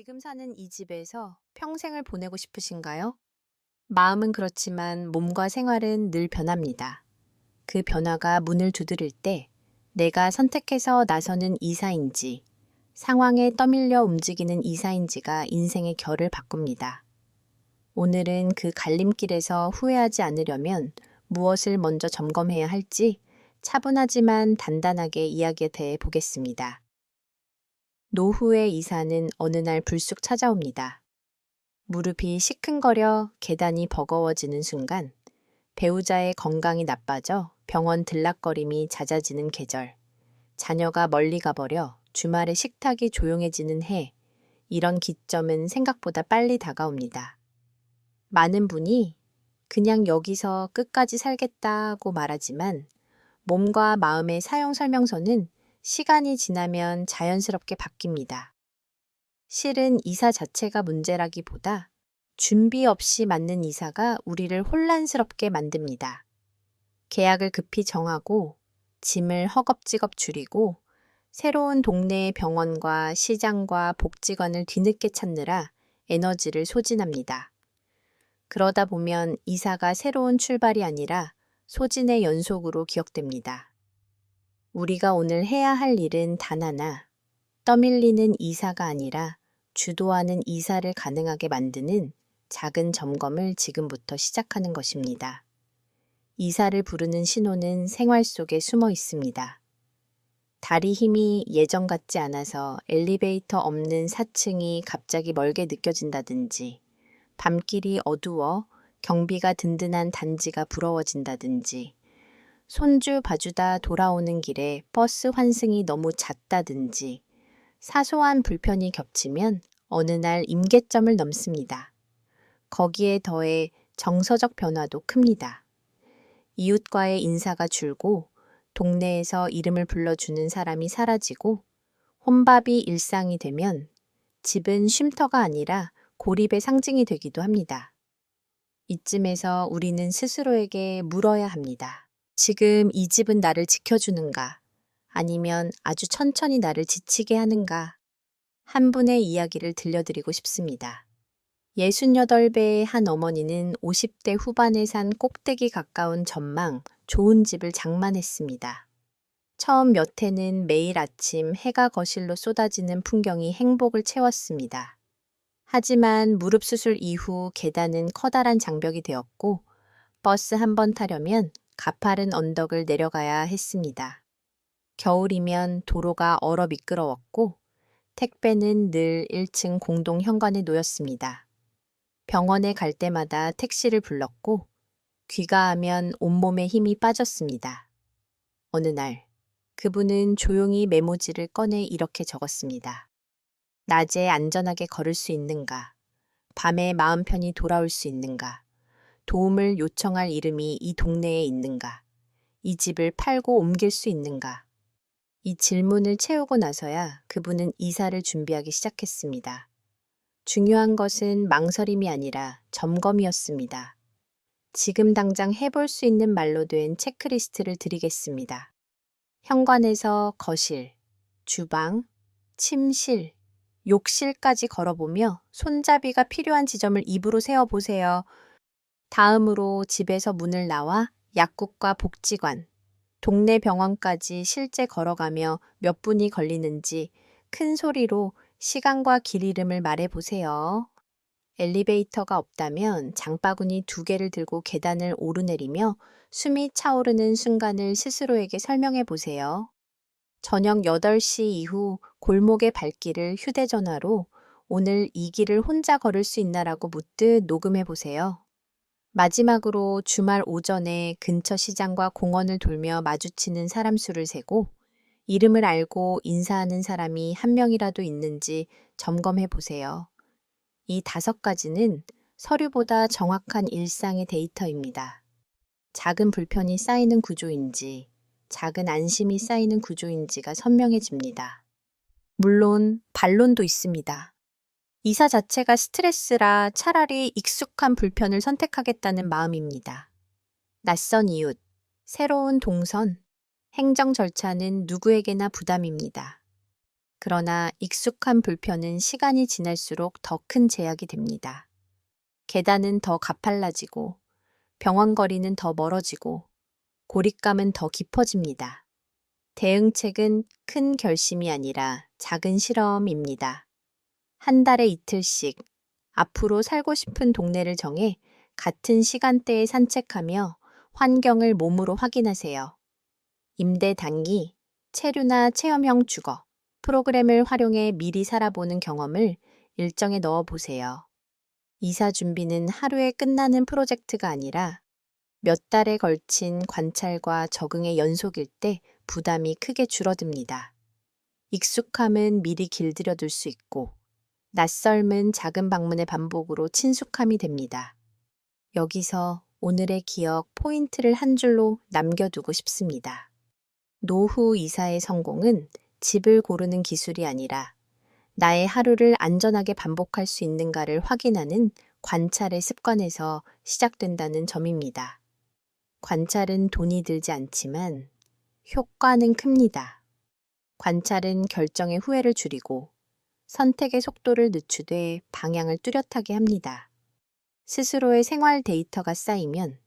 지금 사는 이 집에서 평생을 보내고 싶으신가요? 마음은 그렇지만 몸과 생활은 늘 변합니다. 그 변화가 문을 두드릴 때 내가 선택해서 나서는 이사인지, 상황에 떠밀려 움직이는 이사인지가 인생의 결을 바꿉니다. 오늘은 그 갈림길에서 후회하지 않으려면 무엇을 먼저 점검해야 할지 차분하지만 단단하게 이야기에 대해 보겠습니다. 노후의 이사는 어느 날 불쑥 찾아옵니다. 무릎이 시큰거려 계단이 버거워지는 순간, 배우자의 건강이 나빠져 병원 들락거림이 잦아지는 계절, 자녀가 멀리 가버려 주말에 식탁이 조용해지는 해, 이런 기점은 생각보다 빨리 다가옵니다. 많은 분이 그냥 여기서 끝까지 살겠다고 말하지만 몸과 마음의 사용 설명서는 시간이 지나면 자연스럽게 바뀝니다. 실은 이사 자체가 문제라기보다 준비 없이 맞는 이사가 우리를 혼란스럽게 만듭니다. 계약을 급히 정하고 짐을 허겁지겁 줄이고 새로운 동네의 병원과 시장과 복지관을 뒤늦게 찾느라 에너지를 소진합니다. 그러다 보면 이사가 새로운 출발이 아니라 소진의 연속으로 기억됩니다. 우리가 오늘 해야 할 일은 단 하나, 떠밀리는 이사가 아니라 주도하는 이사를 가능하게 만드는 작은 점검을 지금부터 시작하는 것입니다. 이사를 부르는 신호는 생활 속에 숨어 있습니다. 다리 힘이 예전 같지 않아서 엘리베이터 없는 4층이 갑자기 멀게 느껴진다든지, 밤길이 어두워 경비가 든든한 단지가 부러워진다든지, 손주 봐주다 돌아오는 길에 버스 환승이 너무 잦다든지, 사소한 불편이 겹치면 어느 날 임계점을 넘습니다. 거기에 더해 정서적 변화도 큽니다. 이웃과의 인사가 줄고 동네에서 이름을 불러주는 사람이 사라지고 혼밥이 일상이 되면 집은 쉼터가 아니라 고립의 상징이 되기도 합니다. 이쯤에서 우리는 스스로에게 물어야 합니다. 지금 이 집은 나를 지켜주는가? 아니면 아주 천천히 나를 지치게 하는가? 한 분의 이야기를 들려드리고 싶습니다. 68배의 한 어머니는 50대 후반에 산 꼭대기 가까운 전망, 좋은 집을 장만했습니다. 처음 몇 해는 매일 아침 해가 거실로 쏟아지는 풍경이 행복을 채웠습니다. 하지만 무릎 수술 이후 계단은 커다란 장벽이 되었고 버스 한 번 타려면 가파른 언덕을 내려가야 했습니다. 겨울이면 도로가 얼어 미끄러웠고 택배는 늘 1층 공동 현관에 놓였습니다. 병원에 갈 때마다 택시를 불렀고 귀가하면 온몸에 힘이 빠졌습니다. 어느 날 그분은 조용히 메모지를 꺼내 이렇게 적었습니다. 낮에 안전하게 걸을 수 있는가? 밤에 마음 편히 돌아올 수 있는가? 도움을 요청할 이름이 이 동네에 있는가? 이 집을 팔고 옮길 수 있는가? 이 질문을 채우고 나서야 그분은 이사를 준비하기 시작했습니다. 중요한 것은 망설임이 아니라 점검이었습니다. 지금 당장 해볼 수 있는 말로 된 체크리스트를 드리겠습니다. 현관에서 거실, 주방, 침실, 욕실까지 걸어보며 손잡이가 필요한 지점을 입으로 세어보세요. 다음으로 집에서 문을 나와 약국과 복지관, 동네 병원까지 실제 걸어가며 몇 분이 걸리는지 큰 소리로 시간과 길 이름을 말해보세요. 엘리베이터가 없다면 장바구니 2개를 들고 계단을 오르내리며 숨이 차오르는 순간을 스스로에게 설명해 보세요. 저녁 8시 이후 골목의 발길을 휴대전화로 오늘 이 길을 혼자 걸을 수 있나라고 묻듯 녹음해 보세요. 마지막으로 주말 오전에 근처 시장과 공원을 돌며 마주치는 사람 수를 세고 이름을 알고 인사하는 사람이 한 명이라도 있는지 점검해 보세요. 이 5가지는 서류보다 정확한 일상의 데이터입니다. 작은 불편이 쌓이는 구조인지, 작은 안심이 쌓이는 구조인지가 선명해집니다. 물론 반론도 있습니다. 이사 자체가 스트레스라 차라리 익숙한 불편을 선택하겠다는 마음입니다. 낯선 이웃, 새로운 동선, 행정 절차는 누구에게나 부담입니다. 그러나 익숙한 불편은 시간이 지날수록 더 큰 제약이 됩니다. 계단은 더 가팔라지고, 병원 거리는 더 멀어지고, 고립감은 더 깊어집니다. 대응책은 큰 결심이 아니라 작은 실험입니다. 한 달에 이틀씩 앞으로 살고 싶은 동네를 정해 같은 시간대에 산책하며 환경을 몸으로 확인하세요. 임대 단기, 체류나 체험형 주거, 프로그램을 활용해 미리 살아보는 경험을 일정에 넣어 보세요. 이사 준비는 하루에 끝나는 프로젝트가 아니라 몇 달에 걸친 관찰과 적응의 연속일 때 부담이 크게 줄어듭니다. 익숙함은 미리 길들여둘 수 있고, 낯설음은 작은 방문의 반복으로 친숙함이 됩니다. 여기서 오늘의 기억 포인트를 한 줄로 남겨두고 싶습니다. 노후 이사의 성공은 집을 고르는 기술이 아니라 나의 하루를 안전하게 반복할 수 있는가를 확인하는 관찰의 습관에서 시작된다는 점입니다. 관찰은 돈이 들지 않지만 효과는 큽니다. 관찰은 결정의 후회를 줄이고 선택의 속도를 늦추되 방향을 뚜렷하게 합니다. 스스로의 생활 데이터가 쌓이면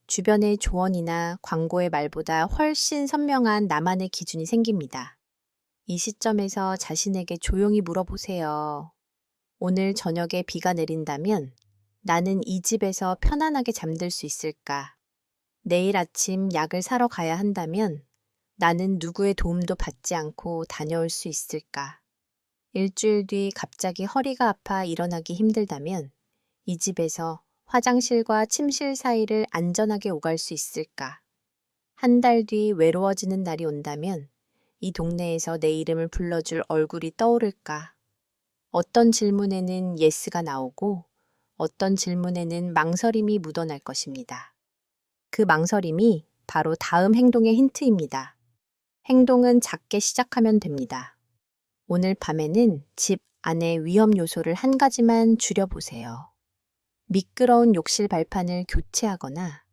주변의 조언이나 광고의 말보다 훨씬 선명한 나만의 기준이 생깁니다. 이 시점에서 자신에게 조용히 물어보세요. 오늘 저녁에 비가 내린다면 나는 이 집에서 편안하게 잠들 수 있을까? 내일 아침 약을 사러 가야 한다면 나는 누구의 도움도 받지 않고 다녀올 수 있을까? 일주일 뒤 갑자기 허리가 아파 일어나기 힘들다면 이 집에서 화장실과 침실 사이를 안전하게 오갈 수 있을까? 한 달 뒤 외로워지는 날이 온다면 이 동네에서 내 이름을 불러줄 얼굴이 떠오를까? 어떤 질문에는 예스가 나오고 어떤 질문에는 망설임이 묻어날 것입니다. 그 망설임이 바로 다음 행동의 힌트입니다. 행동은 작게 시작하면 됩니다. 오늘 밤에는 집 안의 위험 요소를 한 가지만 줄여보세요. 미끄러운 욕실 발판을 교체하거나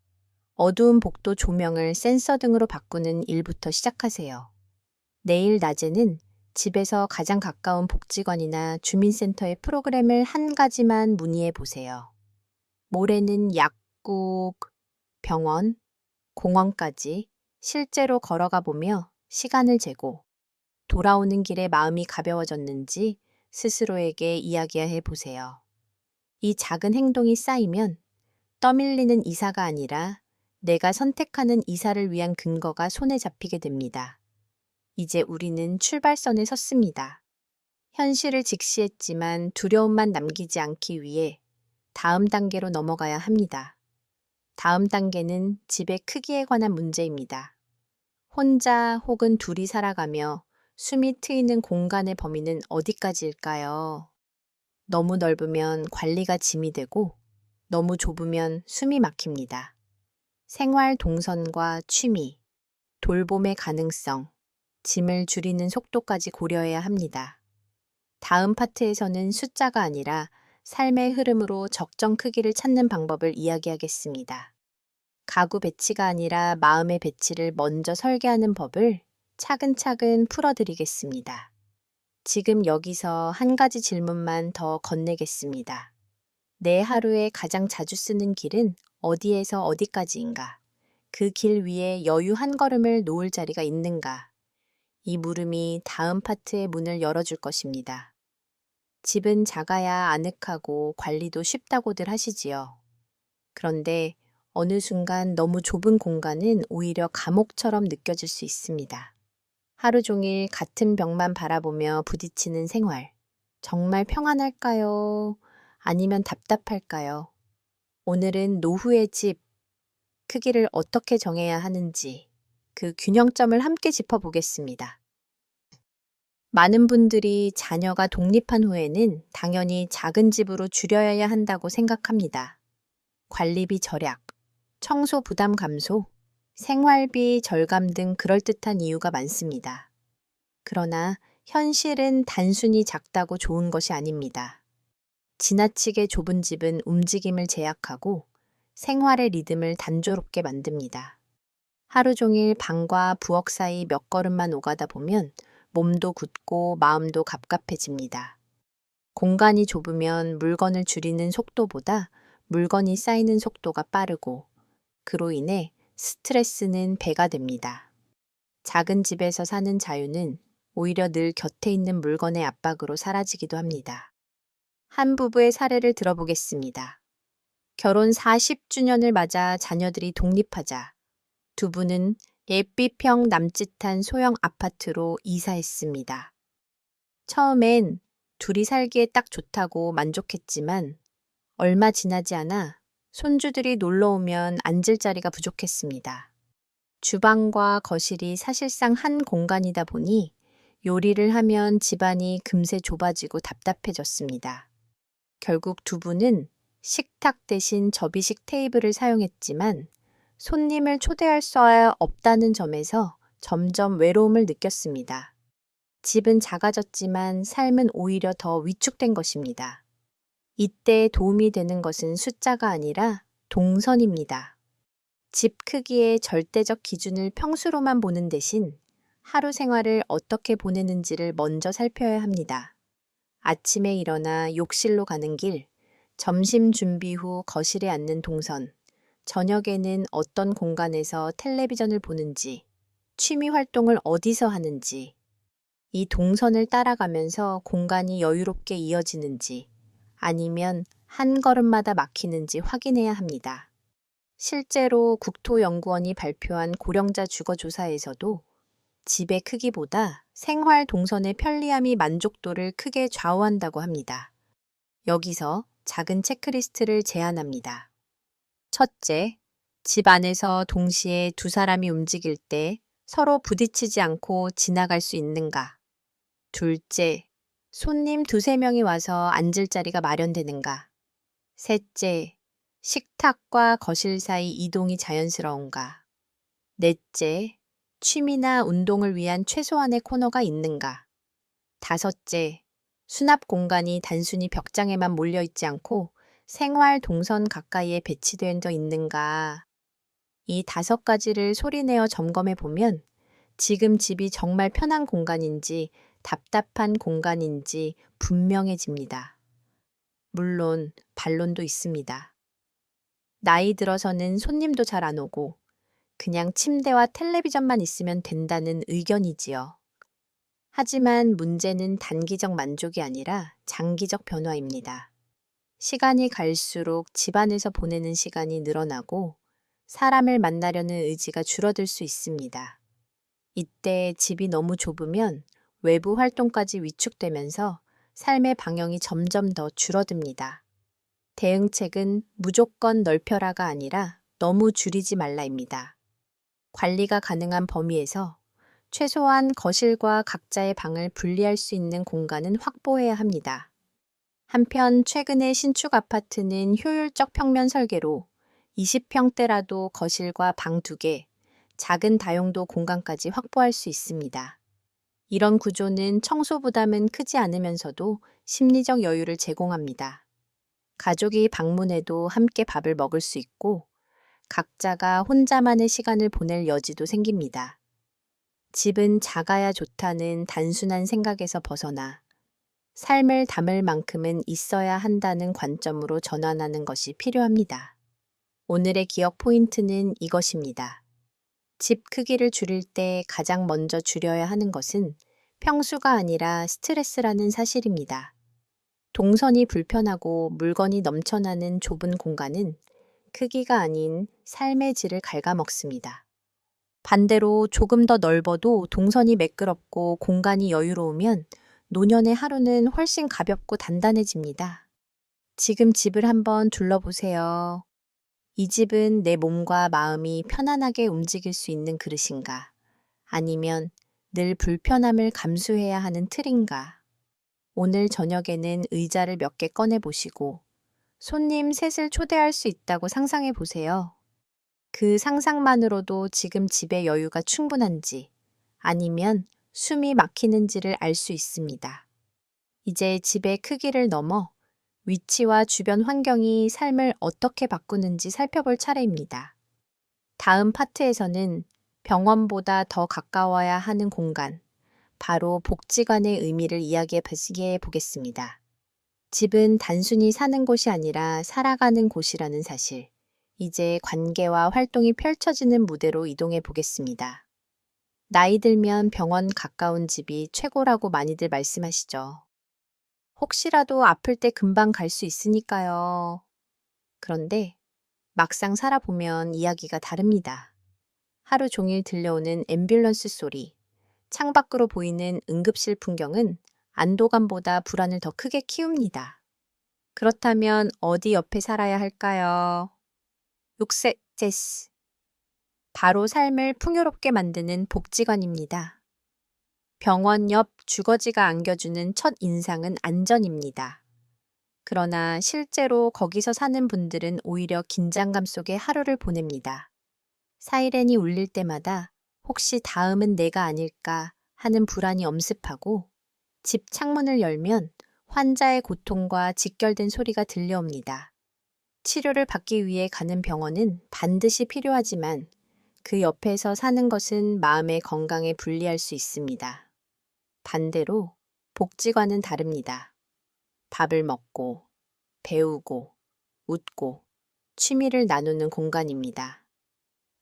어두운 복도 조명을 센서 등으로 바꾸는 일부터 시작하세요. 내일 낮에는 집에서 가장 가까운 복지관이나 주민센터의 프로그램을 한 가지만 문의해 보세요. 모레는 약국, 병원, 공원까지 실제로 걸어가 보며 시간을 재고 돌아오는 길에 마음이 가벼워졌는지 스스로에게 이야기해 보세요. 이 작은 행동이 쌓이면 떠밀리는 이사가 아니라 내가 선택하는 이사를 위한 근거가 손에 잡히게 됩니다. 이제 우리는 출발선에 섰습니다. 현실을 직시했지만 두려움만 남기지 않기 위해 다음 단계로 넘어가야 합니다. 다음 단계는 집의 크기에 관한 문제입니다. 혼자 혹은 둘이 살아가며 숨이 트이는 공간의 범위는 어디까지일까요? 너무 넓으면 관리가 짐이 되고 너무 좁으면 숨이 막힙니다. 생활 동선과 취미, 돌봄의 가능성, 짐을 줄이는 속도까지 고려해야 합니다. 다음 파트에서는 숫자가 아니라 삶의 흐름으로 적정 크기를 찾는 방법을 이야기하겠습니다. 가구 배치가 아니라 마음의 배치를 먼저 설계하는 법을 차근차근 풀어드리겠습니다. 지금 여기서 한 가지 질문만 더 건네겠습니다. 내 하루에 가장 자주 쓰는 길은 어디에서 어디까지인가? 그 길 위에 여유 한 걸음을 놓을 자리가 있는가? 이 물음이 다음 파트의 문을 열어줄 것입니다. 집은 작아야 아늑하고 관리도 쉽다고들 하시지요. 그런데 어느 순간 너무 좁은 공간은 오히려 감옥처럼 느껴질 수 있습니다. 하루 종일 같은 벽만 바라보며 부딪히는 생활. 정말 평안할까요? 아니면 답답할까요? 오늘은 노후의 집, 크기를 어떻게 정해야 하는지 그 균형점을 함께 짚어보겠습니다. 많은 분들이 자녀가 독립한 후에는 당연히 작은 집으로 줄여야 한다고 생각합니다. 관리비 절약, 청소 부담 감소, 생활비 절감 등 그럴듯한 이유가 많습니다. 그러나 현실은 단순히 작다고 좋은 것이 아닙니다. 지나치게 좁은 집은 움직임을 제약하고 생활의 리듬을 단조롭게 만듭니다. 하루 종일 방과 부엌 사이 몇 걸음만 오가다 보면 몸도 굳고 마음도 갑갑해집니다. 공간이 좁으면 물건을 줄이는 속도보다 물건이 쌓이는 속도가 빠르고 그로 인해 스트레스는 배가 됩니다. 작은 집에서 사는 자유는 오히려 늘 곁에 있는 물건의 압박으로 사라지기도 합니다. 한 부부의 사례를 들어보겠습니다. 결혼 40주년을 맞아 자녀들이 독립하자 두 분은 예삐평 남짓한 소형 아파트로 이사했습니다. 처음엔 둘이 살기에 딱 좋다고 만족했지만 얼마 지나지 않아 손주들이 놀러 오면 앉을 자리가 부족했습니다. 주방과 거실이 사실상 한 공간이다 보니 요리를 하면 집안이 금세 좁아지고 답답해졌습니다. 결국 두 분은 식탁 대신 접이식 테이블을 사용했지만 손님을 초대할 수 없다는 점에서 점점 외로움을 느꼈습니다. 집은 작아졌지만 삶은 오히려 더 위축된 것입니다. 이때 도움이 되는 것은 숫자가 아니라 동선입니다. 집 크기의 절대적 기준을 평수로만 보는 대신 하루 생활을 어떻게 보내는지를 먼저 살펴야 합니다. 아침에 일어나 욕실로 가는 길, 점심 준비 후 거실에 앉는 동선, 저녁에는 어떤 공간에서 텔레비전을 보는지, 취미 활동을 어디서 하는지, 이 동선을 따라가면서 공간이 여유롭게 이어지는지 아니면 한 걸음마다 막히는지 확인해야 합니다. 실제로 국토연구원이 발표한 고령자 주거 조사에서도 집의 크기보다 생활 동선의 편리함이 만족도를 크게 좌우한다고 합니다. 여기서 작은 체크리스트를 제안합니다. 첫째, 집 안에서 동시에 두 사람이 움직일 때 서로 부딪히지 않고 지나갈 수 있는가? 둘째, 손님 두세 명이 와서 앉을 자리가 마련되는가? 셋째, 식탁과 거실 사이 이동이 자연스러운가? 넷째, 취미나 운동을 위한 최소한의 코너가 있는가? 다섯째, 수납 공간이 단순히 벽장에만 몰려있지 않고 생활 동선 가까이에 배치되어 있는가? 이 5가지를 소리내어 점검해 보면 지금 집이 정말 편한 공간인지 답답한 공간인지 분명해집니다. 물론 반론도 있습니다. 나이 들어서는 손님도 잘 안 오고 그냥 침대와 텔레비전만 있으면 된다는 의견이지요. 하지만 문제는 단기적 만족이 아니라 장기적 변화입니다. 시간이 갈수록 집안에서 보내는 시간이 늘어나고 사람을 만나려는 의지가 줄어들 수 있습니다. 이때 집이 너무 좁으면 외부 활동까지 위축되면서 삶의 방향이 점점 더 줄어듭니다. 대응책은 무조건 넓혀라가 아니라 너무 줄이지 말라입니다. 관리가 가능한 범위에서 최소한 거실과 각자의 방을 분리할 수 있는 공간은 확보해야 합니다. 한편 최근의 신축 아파트는 효율적 평면 설계로 20평대라도 거실과 방 2개, 작은 다용도 공간까지 확보할 수 있습니다. 이런 구조는 청소 부담은 크지 않으면서도 심리적 여유를 제공합니다. 가족이 방문해도 함께 밥을 먹을 수 있고 각자가 혼자만의 시간을 보낼 여지도 생깁니다. 집은 작아야 좋다는 단순한 생각에서 벗어나 삶을 담을 만큼은 있어야 한다는 관점으로 전환하는 것이 필요합니다. 오늘의 기억 포인트는 이것입니다. 집 크기를 줄일 때 가장 먼저 줄여야 하는 것은 평수가 아니라 스트레스라는 사실입니다. 동선이 불편하고 물건이 넘쳐나는 좁은 공간은 크기가 아닌 삶의 질을 갉아먹습니다. 반대로 조금 더 넓어도 동선이 매끄럽고 공간이 여유로우면 노년의 하루는 훨씬 가볍고 단단해집니다. 지금 집을 한번 둘러보세요. 이 집은 내 몸과 마음이 편안하게 움직일 수 있는 그릇인가? 아니면 늘 불편함을 감수해야 하는 틀인가? 오늘 저녁에는 의자를 몇 개 꺼내보시고 손님 셋을 초대할 수 있다고 상상해 보세요. 그 상상만으로도 지금 집의 여유가 충분한지 아니면 숨이 막히는지를 알 수 있습니다. 이제 집의 크기를 넘어 위치와 주변 환경이 삶을 어떻게 바꾸는지 살펴볼 차례입니다. 다음 파트에서는 병원보다 더 가까워야 하는 공간, 바로 복지관의 의미를 이야기해 보겠습니다. 집은 단순히 사는 곳이 아니라 살아가는 곳이라는 사실. 이제 관계와 활동이 펼쳐지는 무대로 이동해 보겠습니다. 나이 들면 병원 가까운 집이 최고라고 많이들 말씀하시죠. 혹시라도 아플 때 금방 갈 수 있으니까요. 그런데 막상 살아보면 이야기가 다릅니다. 하루 종일 들려오는 앰뷸런스 소리, 창밖으로 보이는 응급실 풍경은 안도감보다 불안을 더 크게 키웁니다. 그렇다면 어디 옆에 살아야 할까요? 육세제스. 바로 삶을 풍요롭게 만드는 복지관입니다. 병원 옆 주거지가 안겨주는 첫 인상은 안전입니다. 그러나 실제로 거기서 사는 분들은 오히려 긴장감 속에 하루를 보냅니다. 사이렌이 울릴 때마다 혹시 다음은 내가 아닐까 하는 불안이 엄습하고 집 창문을 열면 환자의 고통과 직결된 소리가 들려옵니다. 치료를 받기 위해 가는 병원은 반드시 필요하지만 그 옆에서 사는 것은 마음의 건강에 불리할 수 있습니다. 반대로 복지관은 다릅니다. 밥을 먹고, 배우고, 웃고, 취미를 나누는 공간입니다.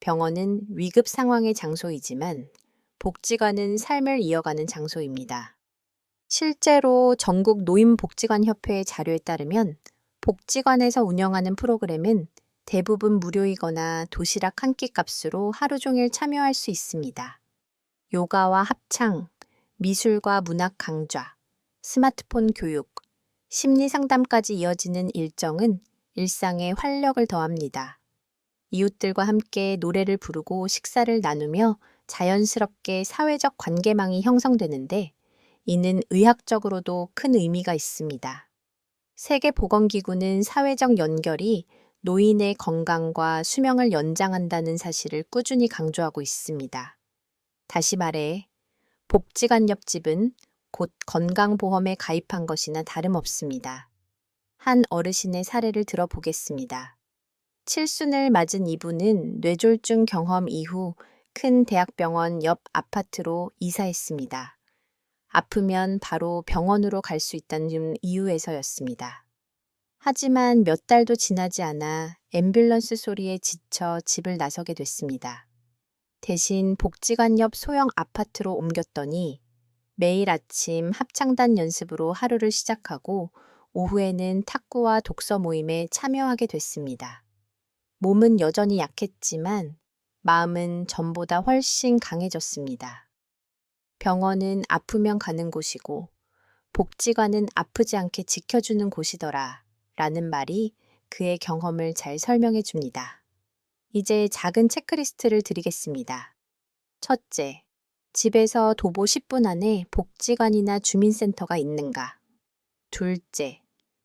병원은 위급 상황의 장소이지만 복지관은 삶을 이어가는 장소입니다. 실제로 전국 노인복지관협회의 자료에 따르면 복지관에서 운영하는 프로그램은 대부분 무료이거나 도시락 한 끼 값으로 하루 종일 참여할 수 있습니다. 요가와 합창, 미술과 문학 강좌, 스마트폰 교육, 심리 상담까지 이어지는 일정은 일상에 활력을 더합니다. 이웃들과 함께 노래를 부르고 식사를 나누며 자연스럽게 사회적 관계망이 형성되는데 이는 의학적으로도 큰 의미가 있습니다. 세계보건기구는 사회적 연결이 노인의 건강과 수명을 연장한다는 사실을 꾸준히 강조하고 있습니다. 다시 말해, 복지관 옆집은 곧 건강보험에 가입한 것이나 다름없습니다. 한 어르신의 사례를 들어보겠습니다. 칠순을 맞은 이분은 뇌졸중 경험 이후 큰 대학병원 옆 아파트로 이사했습니다. 아프면 바로 병원으로 갈 수 있다는 이유에서였습니다. 하지만 몇 달도 지나지 않아 앰뷸런스 소리에 지쳐 집을 나서게 됐습니다. 대신 복지관 옆 소형 아파트로 옮겼더니 매일 아침 합창단 연습으로 하루를 시작하고 오후에는 탁구와 독서 모임에 참여하게 됐습니다. 몸은 여전히 약했지만 마음은 전보다 훨씬 강해졌습니다. 병원은 아프면 가는 곳이고 복지관은 아프지 않게 지켜주는 곳이더라 라는 말이 그의 경험을 잘 설명해 줍니다. 이제 작은 체크리스트를 드리겠습니다. 첫째, 집에서 도보 10분 안에 복지관이나 주민센터가 있는가? 둘째,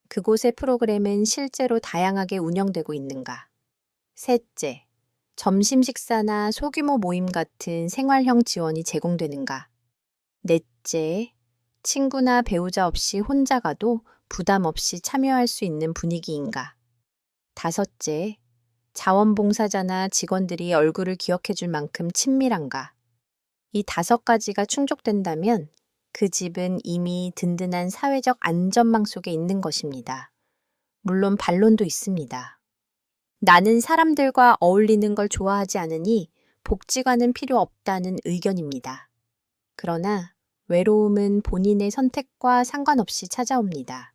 그곳의 프로그램은 실제로 다양하게 운영되고 있는가? 셋째, 점심 식사나 소규모 모임 같은 생활형 지원이 제공되는가? 넷째, 친구나 배우자 없이 혼자 가도 부담 없이 참여할 수 있는 분위기인가? 다섯째, 자원봉사자나 직원들이 얼굴을 기억해 줄 만큼 친밀한가? 이 5가지가 충족된다면 그 집은 이미 든든한 사회적 안전망 속에 있는 것입니다. 물론 반론도 있습니다. 나는 사람들과 어울리는 걸 좋아하지 않으니 복지관은 필요 없다는 의견입니다. 그러나 외로움은 본인의 선택과 상관없이 찾아옵니다.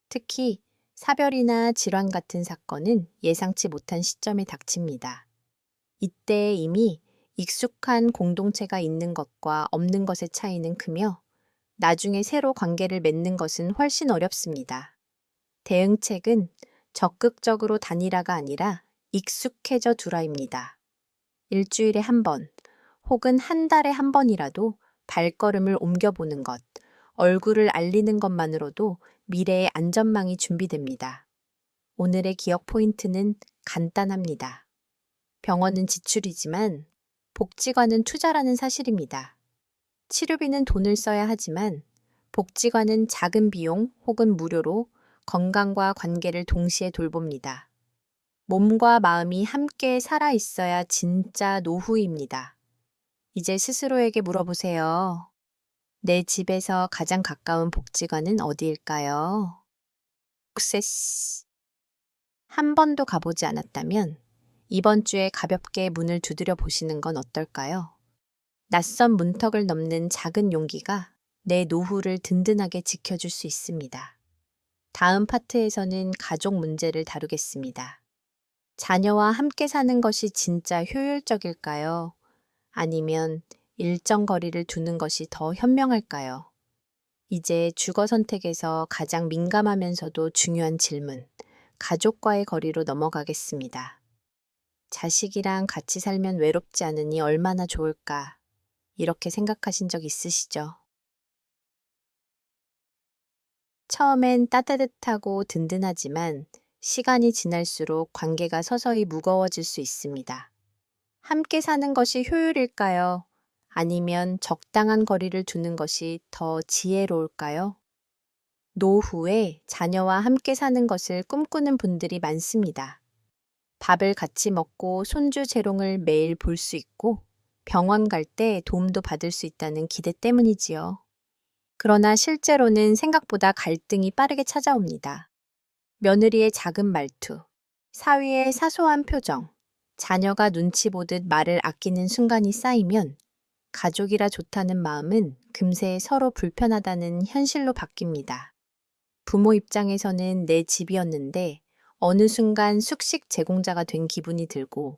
특히 사별이나 질환 같은 사건은 예상치 못한 시점에 닥칩니다. 이때 이미 익숙한 공동체가 있는 것과 없는 것의 차이는 크며 나중에 새로 관계를 맺는 것은 훨씬 어렵습니다. 대응책은 적극적으로 다니라가 아니라 익숙해져 두라입니다. 일주일에 한 번, 혹은 한 달에 한 번이라도 발걸음을 옮겨보는 것, 얼굴을 알리는 것만으로도 미래의 안전망이 준비됩니다. 오늘의 기억 포인트는 간단합니다. 병원은 지출이지만 복지관은 투자라는 사실입니다. 치료비는 돈을 써야 하지만 복지관은 작은 비용 혹은 무료로 건강과 관계를 동시에 돌봅니다. 몸과 마음이 함께 살아 있어야 진짜 노후입니다. 이제 스스로에게 물어보세요. 내 집에서 가장 가까운 복지관은 어디일까요? 억세스. 한 번도 가보지 않았다면 이번 주에 가볍게 문을 두드려 보시는 건 어떨까요? 낯선 문턱을 넘는 작은 용기가 내 노후를 든든하게 지켜줄 수 있습니다. 다음 파트에서는 가족 문제를 다루겠습니다. 자녀와 함께 사는 것이 진짜 효율적일까요? 아니면 일정 거리를 두는 것이 더 현명할까요? 이제 주거 선택에서 가장 민감하면서도 중요한 질문, 가족과의 거리로 넘어가겠습니다. 자식이랑 같이 살면 외롭지 않으니 얼마나 좋을까? 이렇게 생각하신 적 있으시죠? 처음엔 따뜻하고 든든하지만 시간이 지날수록 관계가 서서히 무거워질 수 있습니다. 함께 사는 것이 효율일까요? 아니면 적당한 거리를 두는 것이 더 지혜로울까요? 노후에 자녀와 함께 사는 것을 꿈꾸는 분들이 많습니다. 밥을 같이 먹고 손주 재롱을 매일 볼 수 있고 병원 갈 때 도움도 받을 수 있다는 기대 때문이지요. 그러나 실제로는 생각보다 갈등이 빠르게 찾아옵니다. 며느리의 작은 말투, 사위의 사소한 표정, 자녀가 눈치 보듯 말을 아끼는 순간이 쌓이면 가족이라 좋다는 마음은 금세 서로 불편하다는 현실로 바뀝니다. 부모 입장에서는 내 집이었는데 어느 순간 숙식 제공자가 된 기분이 들고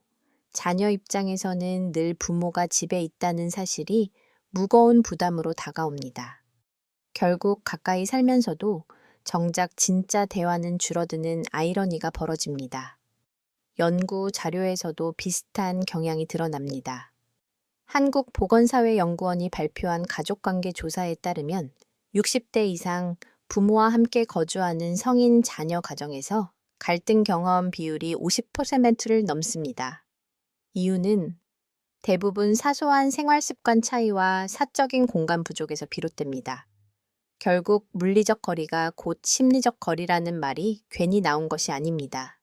자녀 입장에서는 늘 부모가 집에 있다는 사실이 무거운 부담으로 다가옵니다. 결국 가까이 살면서도 정작 진짜 대화는 줄어드는 아이러니가 벌어집니다. 연구 자료에서도 비슷한 경향이 드러납니다. 한국보건사회연구원이 발표한 가족관계 조사에 따르면 60대 이상 부모와 함께 거주하는 성인 자녀 가정에서 갈등 경험 비율이 50%를 넘습니다. 이유는 대부분 사소한 생활 습관 차이와 사적인 공간 부족에서 비롯됩니다. 결국 물리적 거리가 곧 심리적 거리라는 말이 괜히 나온 것이 아닙니다.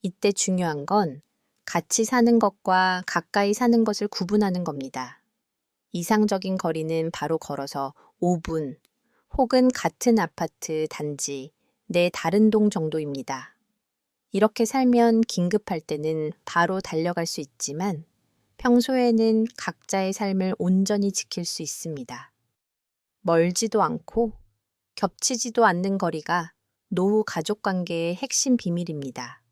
이때 중요한 건 같이 사는 것과 가까이 사는 것을 구분하는 겁니다. 이상적인 거리는 바로 걸어서 5분 혹은 같은 아파트 단지 내 다른 동 정도입니다. 이렇게 살면 긴급할 때는 바로 달려갈 수 있지만 평소에는 각자의 삶을 온전히 지킬 수 있습니다. 멀지도 않고 겹치지도 않는 거리가 노후 가족 관계의 핵심 비밀입니다.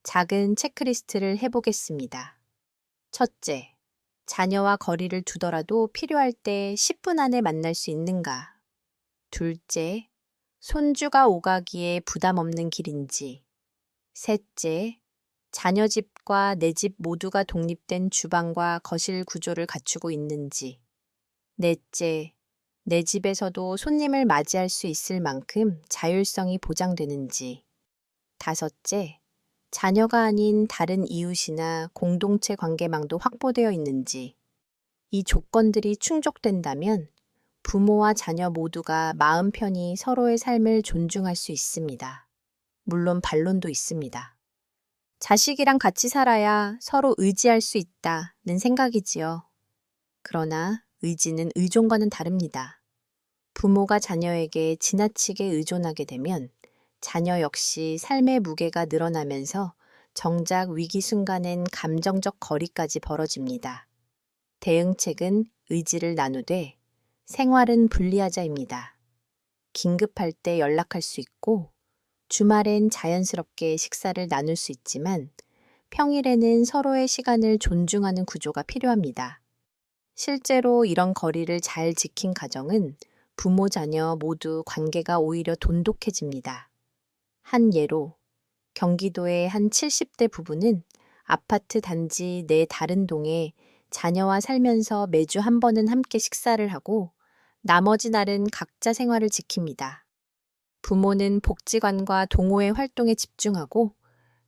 작은 체크리스트를 해보겠습니다. 첫째, 자녀와 거리를 두더라도 필요할 때 10분 안에 만날 수 있는가? 둘째, 손주가 오가기에 부담 없는 길인지. 셋째, 자녀 집과 내 집 모두가 독립된 주방과 거실 구조를 갖추고 있는지. 넷째, 내 집에서도 손님을 맞이할 수 있을 만큼 자율성이 보장되는지. 다섯째, 자녀가 아닌 다른 이웃이나 공동체 관계망도 확보되어 있는지. 이 조건들이 충족된다면 부모와 자녀 모두가 마음 편히 서로의 삶을 존중할 수 있습니다. 물론 반론도 있습니다. 자식이랑 같이 살아야 서로 의지할 수 있다는 생각이지요. 그러나 의지는 의존과는 다릅니다. 부모가 자녀에게 지나치게 의존하게 되면 자녀 역시 삶의 무게가 늘어나면서 정작 위기 순간엔 감정적 거리까지 벌어집니다. 대응책은 의지를 나누되 생활은 분리하자입니다. 긴급할 때 연락할 수 있고 주말엔 자연스럽게 식사를 나눌 수 있지만 평일에는 서로의 시간을 존중하는 구조가 필요합니다. 실제로 이런 거리를 잘 지킨 가정은 부모, 자녀 모두 관계가 오히려 돈독해집니다. 한 예로 경기도의 한 70대 부부는 아파트 단지 내 다른 동에 자녀와 살면서 매주 한 번은 함께 식사를 하고 나머지 날은 각자 생활을 지킵니다. 부모는 복지관과 동호회 활동에 집중하고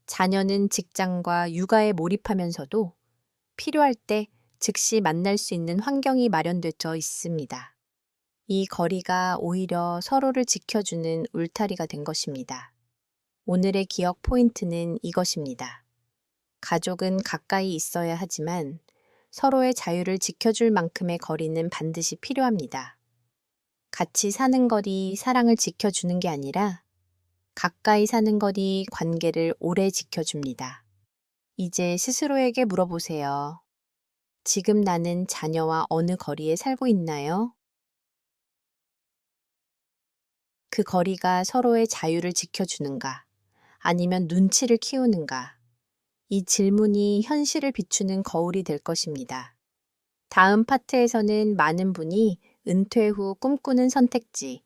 자녀는 직장과 육아에 몰입하면서도 필요할 때 즉시 만날 수 있는 환경이 마련되어 있습니다. 이 거리가 오히려 서로를 지켜주는 울타리가 된 것입니다. 오늘의 기억 포인트는 이것입니다. 가족은 가까이 있어야 하지만 서로의 자유를 지켜줄 만큼의 거리는 반드시 필요합니다. 같이 사는 것이 사랑을 지켜주는 게 아니라 가까이 사는 것이 관계를 오래 지켜줍니다. 이제 스스로에게 물어보세요. 지금 나는 자녀와 어느 거리에 살고 있나요? 그 거리가 서로의 자유를 지켜주는가? 아니면 눈치를 키우는가? 이 질문이 현실을 비추는 거울이 될 것입니다. 다음 파트에서는 많은 분이 은퇴 후 꿈꾸는 선택지,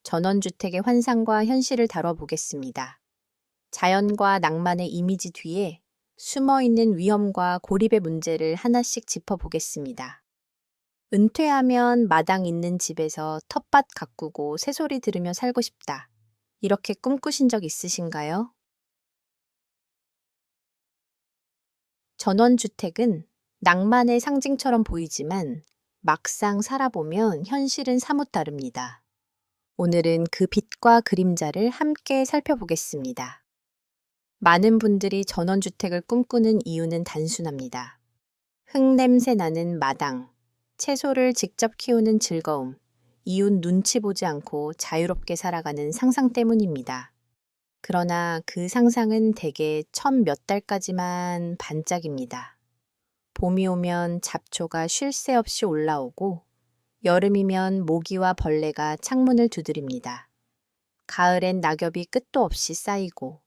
전원주택의 환상과 현실을 다뤄보겠습니다. 자연과 낭만의 이미지 뒤에 숨어있는 위험과 고립의 문제를 하나씩 짚어보겠습니다. 은퇴하면 마당 있는 집에서 텃밭 가꾸고 새소리 들으며 살고 싶다. 이렇게 꿈꾸신 적 있으신가요? 전원주택은 낭만의 상징처럼 보이지만 막상 살아보면 현실은 사뭇 다릅니다. 오늘은 그 빛과 그림자를 함께 살펴보겠습니다. 많은 분들이 전원주택을 꿈꾸는 이유는 단순합니다. 흙냄새 나는 마당, 채소를 직접 키우는 즐거움, 이웃 눈치 보지 않고 자유롭게 살아가는 상상 때문입니다. 그러나 그 상상은 대개 첫 몇 달까지만 반짝입니다. 봄이 오면 잡초가 쉴 새 없이 올라오고 여름이면 모기와 벌레가 창문을 두드립니다. 가을엔 낙엽이 끝도 없이 쌓이고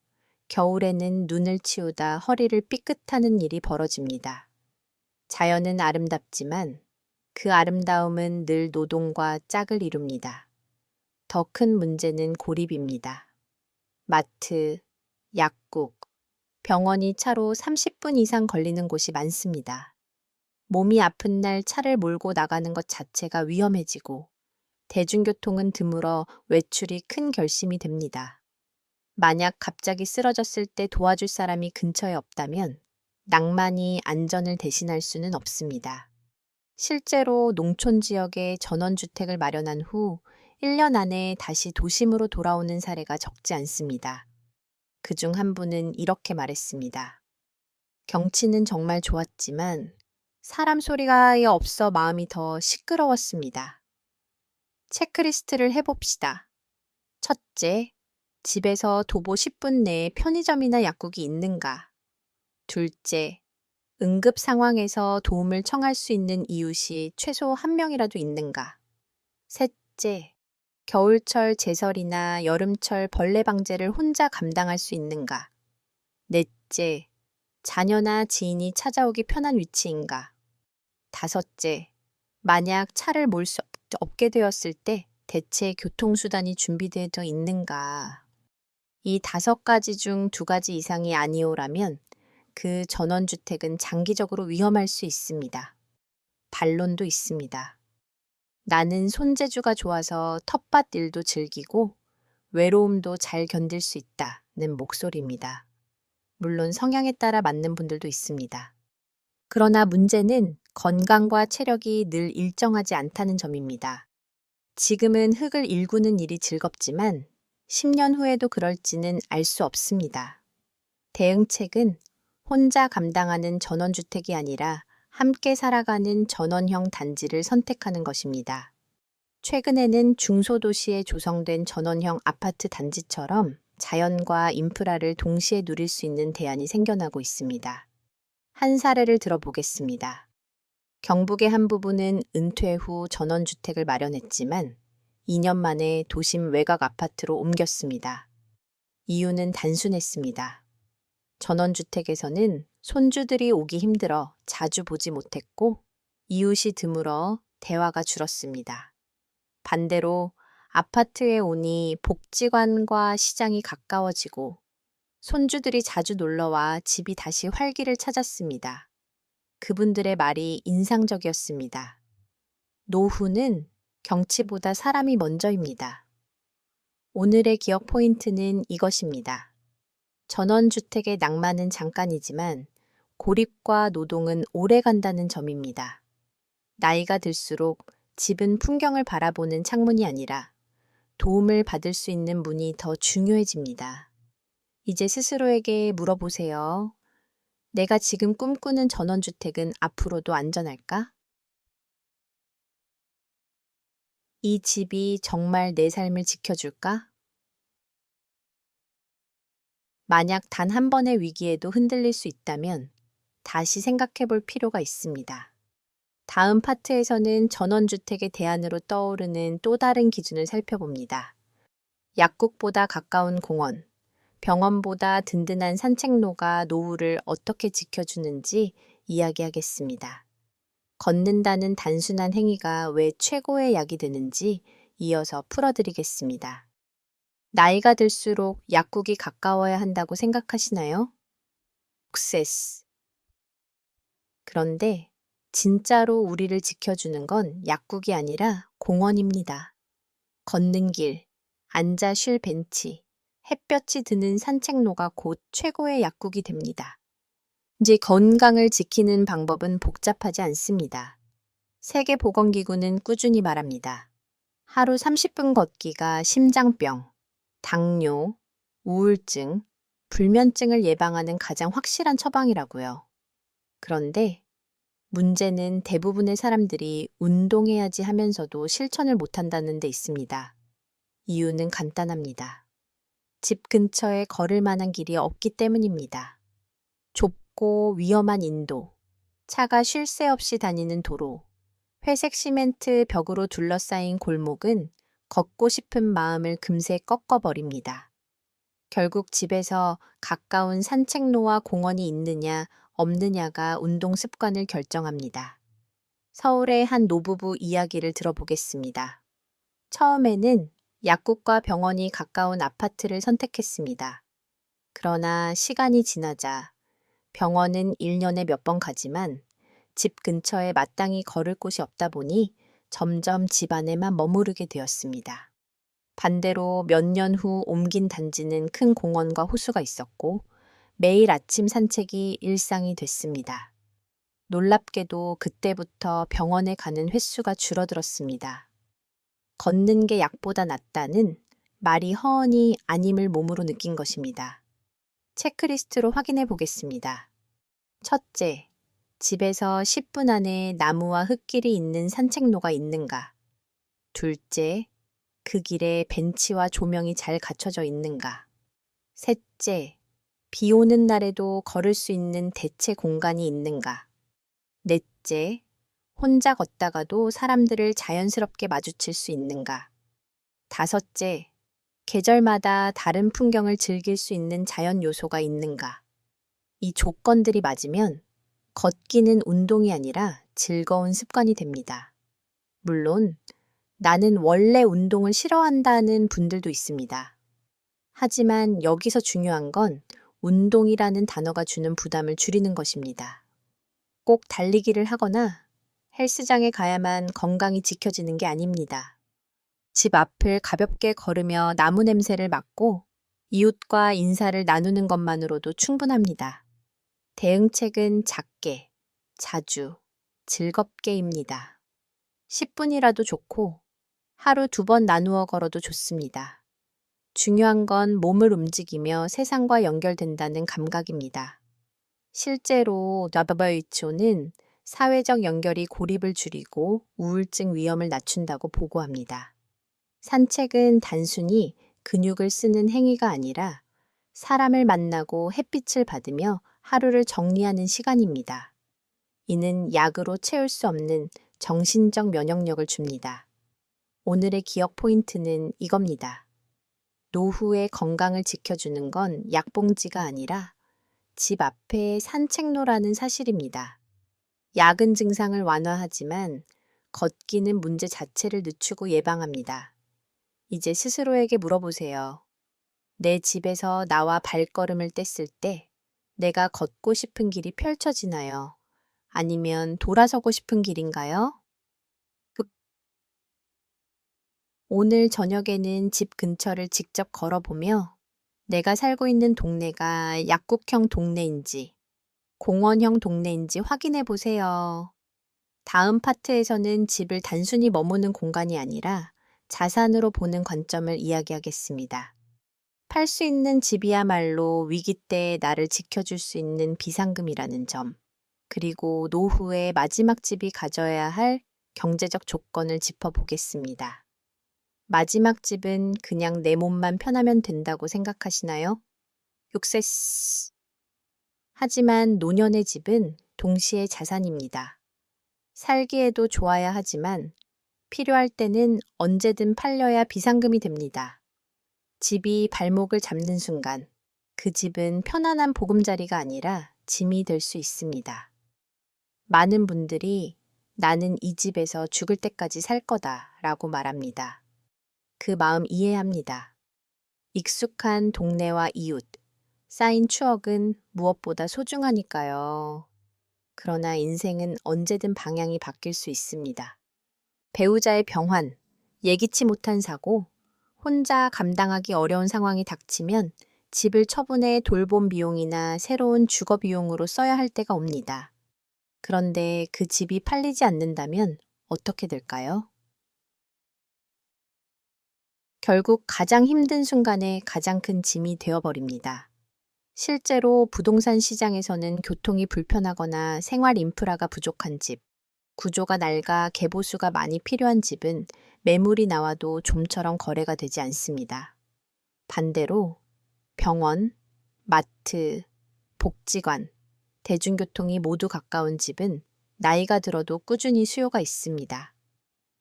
겨울에는 눈을 치우다 허리를 삐끗하는 일이 벌어집니다. 자연은 아름답지만 그 아름다움은 늘 노동과 짝을 이룹니다. 더 큰 문제는 고립입니다. 마트, 약국, 병원이 차로 30분 이상 걸리는 곳이 많습니다. 몸이 아픈 날 차를 몰고 나가는 것 자체가 위험해지고 대중교통은 드물어 외출이 큰 결심이 됩니다. 만약 갑자기 쓰러졌을 때 도와줄 사람이 근처에 없다면 낭만이 안전을 대신할 수는 없습니다. 실제로 농촌 지역에 전원주택을 마련한 후 1년 안에 다시 도심으로 돌아오는 사례가 적지 않습니다. 그중 한 분은 이렇게 말했습니다. 경치는 정말 좋았지만 사람 소리가 없어 마음이 더 시끄러웠습니다. 체크리스트를 해봅시다. 첫째, 집에서 도보 10분 내에 편의점이나 약국이 있는가? 둘째, 응급 상황에서 도움을 청할 수 있는 이웃이 최소 한 명이라도 있는가? 셋째, 겨울철 제설이나 여름철 벌레 방제를 혼자 감당할 수 있는가? 넷째, 자녀나 지인이 찾아오기 편한 위치인가? 다섯째, 만약 차를 몰 수 없게 되었을 때 대체 교통수단이 준비되어 있는가? 이 5가지 중 2가지 이상이 아니오라면 그 전원주택은 장기적으로 위험할 수 있습니다. 반론도 있습니다. 나는 손재주가 좋아서 텃밭 일도 즐기고 외로움도 잘 견딜 수 있다는 목소리입니다. 물론 성향에 따라 맞는 분들도 있습니다. 그러나 문제는 건강과 체력이 늘 일정하지 않다는 점입니다. 지금은 흙을 일구는 일이 즐겁지만 10년 후에도 그럴지는 알 수 없습니다. 대응책은 혼자 감당하는 전원주택이 아니라 함께 살아가는 전원형 단지를 선택하는 것입니다. 최근에는 중소도시에 조성된 전원형 아파트 단지처럼 자연과 인프라를 동시에 누릴 수 있는 대안이 생겨나고 있습니다. 한 사례를 들어보겠습니다. 경북의 한 부부는 은퇴 후 전원주택을 마련했지만 2년 만에 도심 외곽 아파트로 옮겼습니다. 이유는 단순했습니다. 전원주택에서는 손주들이 오기 힘들어 자주 보지 못했고 이웃이 드물어 대화가 줄었습니다. 반대로 아파트에 오니 복지관과 시장이 가까워지고 손주들이 자주 놀러와 집이 다시 활기를 찾았습니다. 그분들의 말이 인상적이었습니다. 노후는 경치보다 사람이 먼저입니다. 오늘의 기억 포인트는 이것입니다. 전원주택의 낭만은 잠깐이지만 고립과 노동은 오래 간다는 점입니다. 나이가 들수록 집은 풍경을 바라보는 창문이 아니라 도움을 받을 수 있는 문이 더 중요해집니다. 이제 스스로에게 물어보세요. 내가 지금 꿈꾸는 전원주택은 앞으로도 안전할까? 이 집이 정말 내 삶을 지켜줄까? 만약 단 한 번의 위기에도 흔들릴 수 있다면 다시 생각해 볼 필요가 있습니다. 다음 파트에서는 전원주택의 대안으로 떠오르는 또 다른 기준을 살펴봅니다. 약국보다 가까운 공원, 병원보다 든든한 산책로가 노후를 어떻게 지켜주는지 이야기하겠습니다. 걷는다는 단순한 행위가 왜 최고의 약이 되는지 이어서 풀어드리겠습니다. 나이가 들수록 약국이 가까워야 한다고 생각하시나요? 억세스. 그런데 진짜로 우리를 지켜주는 건 약국이 아니라 공원입니다. 걷는 길, 앉아 쉴 벤치, 햇볕이 드는 산책로가 곧 최고의 약국이 됩니다. 이제 건강을 지키는 방법은 복잡하지 않습니다. 세계보건기구는 꾸준히 말합니다. 하루 30분 걷기가 심장병, 당뇨, 우울증, 불면증을 예방하는 가장 확실한 처방이라고요. 그런데 문제는 대부분의 사람들이 운동해야지 하면서도 실천을 못한다는 데 있습니다. 이유는 간단합니다. 집 근처에 걸을 만한 길이 없기 때문입니다. 좁고 위험한 인도, 차가 쉴 새 없이 다니는 도로, 회색 시멘트 벽으로 둘러싸인 골목은 걷고 싶은 마음을 금세 꺾어버립니다. 결국 집에서 가까운 산책로와 공원이 있느냐 없느냐가 운동 습관을 결정합니다. 서울의 한 노부부 이야기를 들어보겠습니다. 처음에는 약국과 병원이 가까운 아파트를 선택했습니다. 그러나 시간이 지나자 병원은 1년에 몇 번 가지만 집 근처에 마땅히 걸을 곳이 없다 보니 점점 집 안에만 머무르게 되었습니다. 반대로 몇 년 후 옮긴 단지는 큰 공원과 호수가 있었고 매일 아침 산책이 일상이 됐습니다. 놀랍게도 그때부터 병원에 가는 횟수가 줄어들었습니다. 걷는 게 약보다 낫다는 말이 허언이 아님을 몸으로 느낀 것입니다. 체크리스트로 확인해 보겠습니다. 첫째, 집에서 10분 안에 나무와 흙길이 있는 산책로가 있는가? 둘째, 그 길에 벤치와 조명이 잘 갖춰져 있는가? 셋째, 비 오는 날에도 걸을 수 있는 대체 공간이 있는가? 넷째, 혼자 걷다가도 사람들을 자연스럽게 마주칠 수 있는가? 다섯째, 계절마다 다른 풍경을 즐길 수 있는 자연 요소가 있는가? 이 조건들이 맞으면 걷기는 운동이 아니라 즐거운 습관이 됩니다. 물론 나는 원래 운동을 싫어한다는 분들도 있습니다. 하지만 여기서 중요한 건 운동이라는 단어가 주는 부담을 줄이는 것입니다. 꼭 달리기를 하거나 헬스장에 가야만 건강이 지켜지는 게 아닙니다. 집 앞을 가볍게 걸으며 나무 냄새를 맡고 이웃과 인사를 나누는 것만으로도 충분합니다. 대응책은 작게, 자주, 즐겁게입니다. 10분이라도 좋고 하루 2번 나누어 걸어도 좋습니다. 중요한 건 몸을 움직이며 세상과 연결된다는 감각입니다. 실제로 WHO는 사회적 연결이 고립을 줄이고 우울증 위험을 낮춘다고 보고합니다. 산책은 단순히 근육을 쓰는 행위가 아니라 사람을 만나고 햇빛을 받으며 하루를 정리하는 시간입니다. 이는 약으로 채울 수 없는 정신적 면역력을 줍니다. 오늘의 기억 포인트는 이겁니다. 노후의 건강을 지켜주는 건 약봉지가 아니라 집 앞에 산책로라는 사실입니다. 약은 증상을 완화하지만 걷기는 문제 자체를 늦추고 예방합니다. 이제 스스로에게 물어보세요. 내 집에서 나와 발걸음을 뗐을 때 내가 걷고 싶은 길이 펼쳐지나요? 아니면 돌아서고 싶은 길인가요? 오늘 저녁에는 집 근처를 직접 걸어보며 내가 살고 있는 동네가 약국형 동네인지 공원형 동네인지 확인해 보세요. 다음 파트에서는 집을 단순히 머무는 공간이 아니라 자산으로 보는 관점을 이야기하겠습니다. 팔 수 있는 집이야말로 위기 때 나를 지켜줄 수 있는 비상금이라는 점, 그리고 노후에 마지막 집이 가져야 할 경제적 조건을 짚어보겠습니다. 마지막 집은 그냥 내 몸만 편하면 된다고 생각하시나요? 6세. 하지만 노년의 집은 동시에 자산입니다. 살기에도 좋아야 하지만 필요할 때는 언제든 팔려야 비상금이 됩니다. 집이 발목을 잡는 순간 그 집은 편안한 보금자리가 아니라 짐이 될 수 있습니다. 많은 분들이 나는 이 집에서 죽을 때까지 살 거다 라고 말합니다. 그 마음 이해합니다. 익숙한 동네와 이웃, 쌓인 추억은 무엇보다 소중하니까요. 그러나 인생은 언제든 방향이 바뀔 수 있습니다. 배우자의 병환, 예기치 못한 사고, 혼자 감당하기 어려운 상황이 닥치면 집을 처분해 돌봄 비용이나 새로운 주거 비용으로 써야 할 때가 옵니다. 그런데 그 집이 팔리지 않는다면 어떻게 될까요? 결국 가장 힘든 순간에 가장 큰 짐이 되어버립니다. 실제로 부동산 시장에서는 교통이 불편하거나 생활 인프라가 부족한 집, 구조가 낡아 개보수가 많이 필요한 집은 매물이 나와도 좀처럼 거래가 되지 않습니다. 반대로 병원, 마트, 복지관, 대중교통이 모두 가까운 집은 나이가 들어도 꾸준히 수요가 있습니다.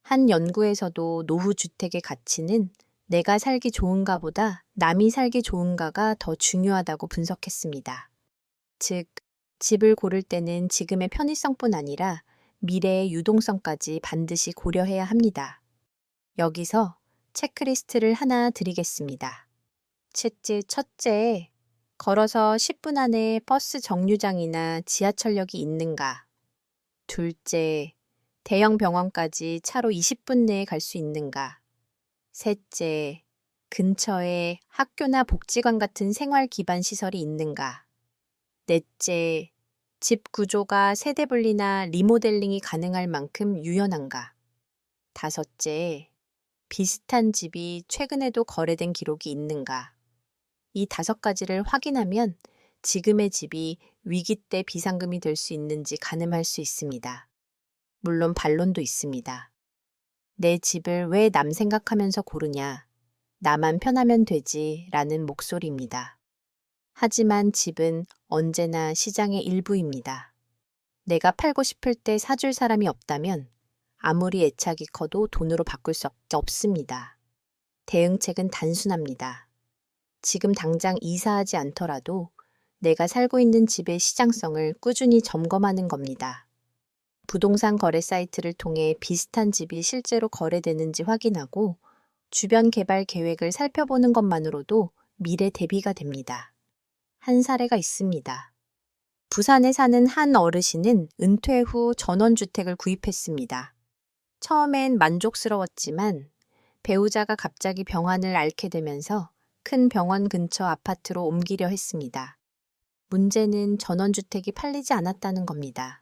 한 연구에서도 노후 주택의 가치는 내가 살기 좋은가 보다 남이 살기 좋은가가 더 중요하다고 분석했습니다. 즉, 집을 고를 때는 지금의 편의성뿐 아니라 미래의 유동성까지 반드시 고려해야 합니다. 여기서 체크리스트를 하나 드리겠습니다. 첫째, 걸어서 10분 안에 버스 정류장이나 지하철역이 있는가? 둘째, 대형 병원까지 차로 20분 내에 갈 수 있는가? 셋째, 근처에 학교나 복지관 같은 생활 기반 시설이 있는가? 넷째, 집 구조가 세대 분리나 리모델링이 가능할 만큼 유연한가? 다섯째, 비슷한 집이 최근에도 거래된 기록이 있는가? 이 5가지를 확인하면 지금의 집이 위기 때 비상금이 될 수 있는지 가늠할 수 있습니다. 물론 반론도 있습니다. 내 집을 왜 남 생각하면서 고르냐? 나만 편하면 되지 라는 목소리입니다. 하지만 집은 언제나 시장의 일부입니다. 내가 팔고 싶을 때 사줄 사람이 없다면 아무리 애착이 커도 돈으로 바꿀 수 없습니다. 대응책은 단순합니다. 지금 당장 이사하지 않더라도 내가 살고 있는 집의 시장성을 꾸준히 점검하는 겁니다. 부동산 거래 사이트를 통해 비슷한 집이 실제로 거래되는지 확인하고 주변 개발 계획을 살펴보는 것만으로도 미래 대비가 됩니다. 한 사례가 있습니다. 부산에 사는 한 어르신은 은퇴 후 전원주택을 구입했습니다. 처음엔 만족스러웠지만 배우자가 갑자기 병환을 앓게 되면서 큰 병원 근처 아파트로 옮기려 했습니다. 문제는 전원주택이 팔리지 않았다는 겁니다.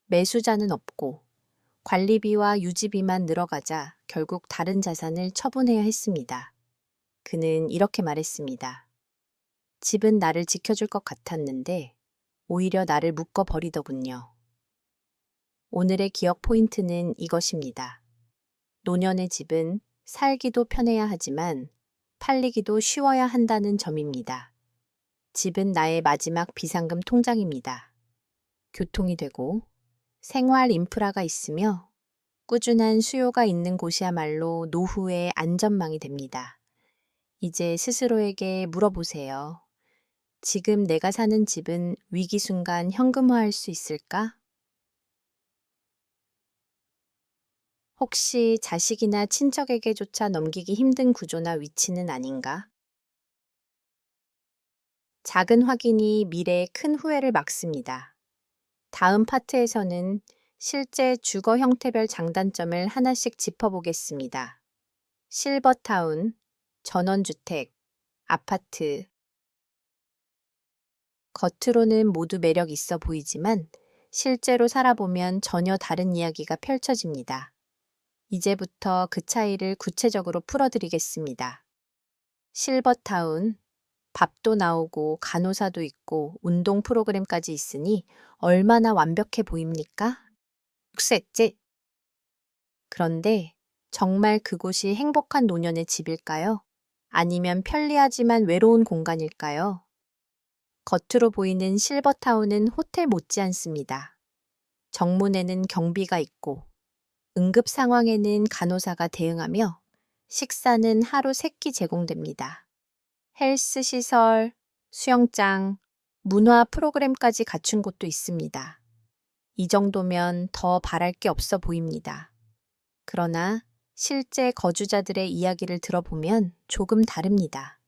매수자는 없고 관리비와 유지비만 늘어가자 결국 다른 자산을 처분해야 했습니다. 그는 이렇게 말했습니다. 집은 나를 지켜줄 것 같았는데 오히려 나를 묶어버리더군요. 오늘의 기억 포인트는 이것입니다. 노년의 집은 살기도 편해야 하지만 팔리기도 쉬워야 한다는 점입니다. 집은 나의 마지막 비상금 통장입니다. 교통이 되고 생활 인프라가 있으며 꾸준한 수요가 있는 곳이야말로 노후의 안전망이 됩니다. 이제 스스로에게 물어보세요. 지금 내가 사는 집은 위기 순간 현금화할 수 있을까? 혹시 자식이나 친척에게조차 넘기기 힘든 구조나 위치는 아닌가? 작은 확인이 미래의 큰 후회를 막습니다. 다음 파트에서는 실제 주거 형태별 장단점을 하나씩 짚어보겠습니다. 실버타운, 전원주택, 아파트. 겉으로는 모두 매력 있어 보이지만 실제로 살아보면 전혀 다른 이야기가 펼쳐집니다. 이제부터 그 차이를 구체적으로 풀어드리겠습니다. 실버타운, 밥도 나오고 간호사도 있고 운동 프로그램까지 있으니 얼마나 완벽해 보입니까? 셋째. 그런데 정말 그곳이 행복한 노년의 집일까요? 아니면 편리하지만 외로운 공간일까요? 겉으로 보이는 실버타운은 호텔 못지않습니다. 정문에는 경비가 있고, 응급 상황에는 간호사가 대응하며, 식사는 하루 3끼 제공됩니다. 헬스 시설, 수영장, 문화 프로그램까지 갖춘 곳도 있습니다. 이 정도면 더 바랄 게 없어 보입니다. 그러나 실제 거주자들의 이야기를 들어보면 조금 다릅니다.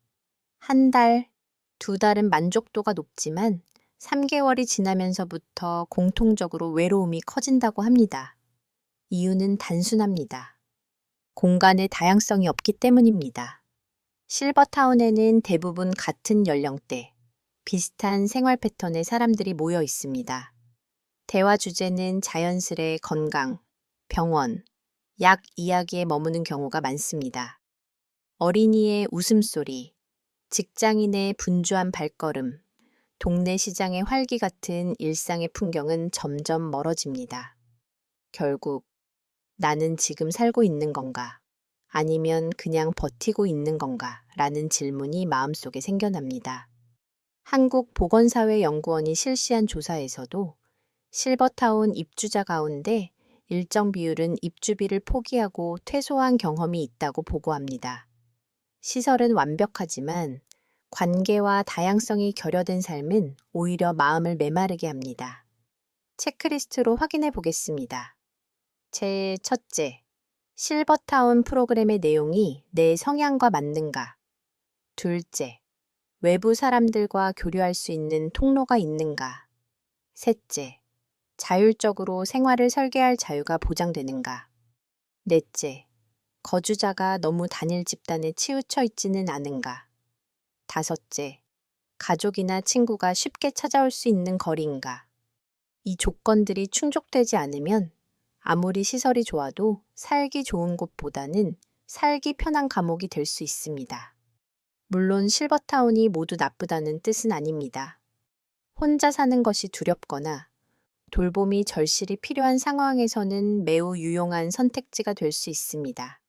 한 달, 2달은 만족도가 높지만 3개월이 지나면서부터 공통적으로 외로움이 커진다고 합니다. 이유는 단순합니다. 공간의 다양성이 없기 때문입니다. 실버타운에는 대부분 같은 연령대, 비슷한 생활 패턴의 사람들이 모여 있습니다. 대화 주제는 자연스레 건강, 병원, 약 이야기에 머무는 경우가 많습니다. 어린이의 웃음소리, 직장인의 분주한 발걸음, 동네 시장의 활기 같은 일상의 풍경은 점점 멀어집니다. 결국 나는 지금 살고 있는 건가? 아니면 그냥 버티고 있는 건가? 라는 질문이 마음속에 생겨납니다. 한국보건사회연구원이 실시한 조사에서도 실버타운 입주자 가운데 일정 비율은 입주비를 포기하고 퇴소한 경험이 있다고 보고합니다. 시설은 완벽하지만 관계와 다양성이 결여된 삶은 오히려 마음을 메마르게 합니다. 체크리스트로 확인해 보겠습니다. 첫째, 실버타운 프로그램의 내용이 내 성향과 맞는가? 둘째, 외부 사람들과 교류할 수 있는 통로가 있는가? 셋째, 자율적으로 생활을 설계할 자유가 보장되는가? 넷째, 거주자가 너무 단일 집단에 치우쳐 있지는 않은가? 다섯째, 가족이나 친구가 쉽게 찾아올 수 있는 거리인가? 이 조건들이 충족되지 않으면 아무리 시설이 좋아도 살기 좋은 곳보다는 살기 편한 감옥이 될 수 있습니다. 물론 실버타운이 모두 나쁘다는 뜻은 아닙니다. 혼자 사는 것이 두렵거나 돌봄이 절실히 필요한 상황에서는 매우 유용한 선택지가 될 수 있습니다.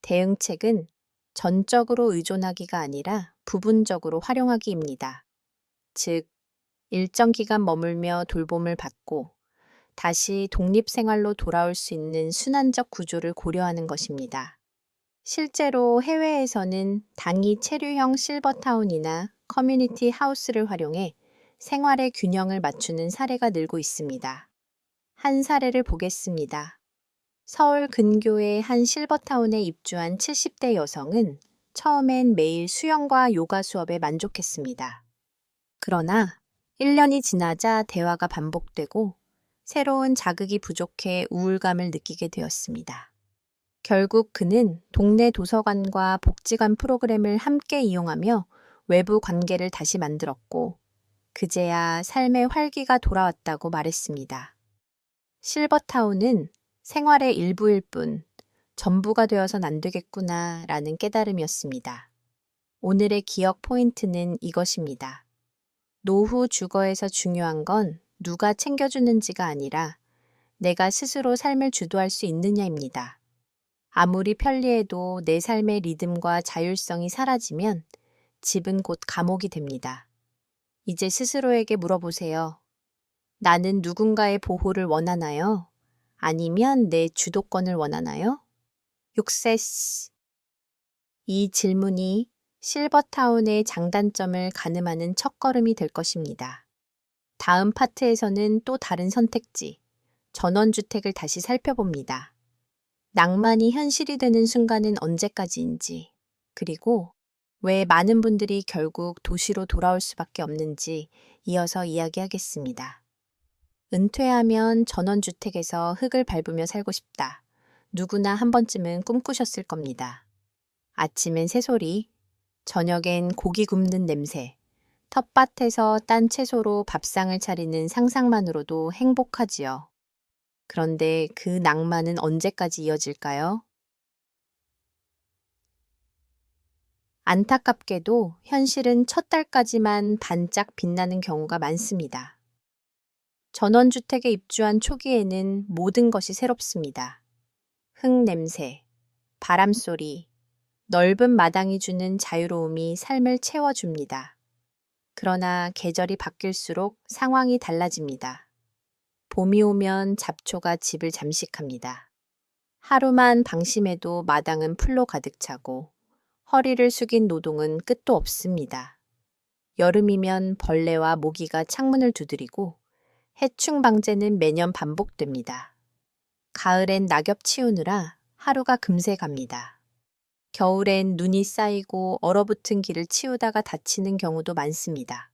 대응책은 전적으로 의존하기가 아니라 부분적으로 활용하기입니다. 즉, 일정 기간 머물며 돌봄을 받고 다시 독립생활로 돌아올 수 있는 순환적 구조를 고려하는 것입니다. 실제로 해외에서는 단위 체류형 실버타운이나 커뮤니티 하우스를 활용해 생활의 균형을 맞추는 사례가 늘고 있습니다. 한 사례를 보겠습니다. 서울 근교의 한 실버타운에 입주한 70대 여성은 처음엔 매일 수영과 요가 수업에 만족했습니다. 그러나 1년이 지나자 대화가 반복되고 새로운 자극이 부족해 우울감을 느끼게 되었습니다. 결국 그는 동네 도서관과 복지관 프로그램을 함께 이용하며 외부 관계를 다시 만들었고 그제야 삶의 활기가 돌아왔다고 말했습니다. 실버타운은 생활의 일부일 뿐 전부가 되어선 안 되겠구나 라는 깨달음이었습니다. 오늘의 기억 포인트는 이것입니다. 노후 주거에서 중요한 건 누가 챙겨주는지가 아니라 내가 스스로 삶을 주도할 수 있느냐입니다. 아무리 편리해도 내 삶의 리듬과 자율성이 사라지면 집은 곧 감옥이 됩니다. 이제 스스로에게 물어보세요. 나는 누군가의 보호를 원하나요? 아니면 내 주도권을 원하나요? 6세스. 이 질문이 실버타운의 장단점을 가늠하는 첫걸음이 될 것입니다. 다음 파트에서는 또 다른 선택지, 전원주택을 다시 살펴봅니다. 낭만이 현실이 되는 순간은 언제까지인지, 그리고 왜 많은 분들이 결국 도시로 돌아올 수밖에 없는지 이어서 이야기하겠습니다. 은퇴하면 전원주택에서 흙을 밟으며 살고 싶다. 누구나 한 번쯤은 꿈꾸셨을 겁니다. 아침엔 새소리, 저녁엔 고기 굽는 냄새, 텃밭에서 딴 채소로 밥상을 차리는 상상만으로도 행복하지요. 그런데 그 낭만은 언제까지 이어질까요? 안타깝게도 현실은 첫 달까지만 반짝 빛나는 경우가 많습니다. 전원주택에 입주한 초기에는 모든 것이 새롭습니다. 흙 냄새, 바람소리, 넓은 마당이 주는 자유로움이 삶을 채워줍니다. 그러나 계절이 바뀔수록 상황이 달라집니다. 봄이 오면 잡초가 집을 잠식합니다. 하루만 방심해도 마당은 풀로 가득 차고 허리를 숙인 노동은 끝도 없습니다. 여름이면 벌레와 모기가 창문을 두드리고 해충 방제는 매년 반복됩니다. 가을엔 낙엽 치우느라 하루가 금세 갑니다. 겨울엔 눈이 쌓이고 얼어붙은 길을 치우다가 다치는 경우도 많습니다.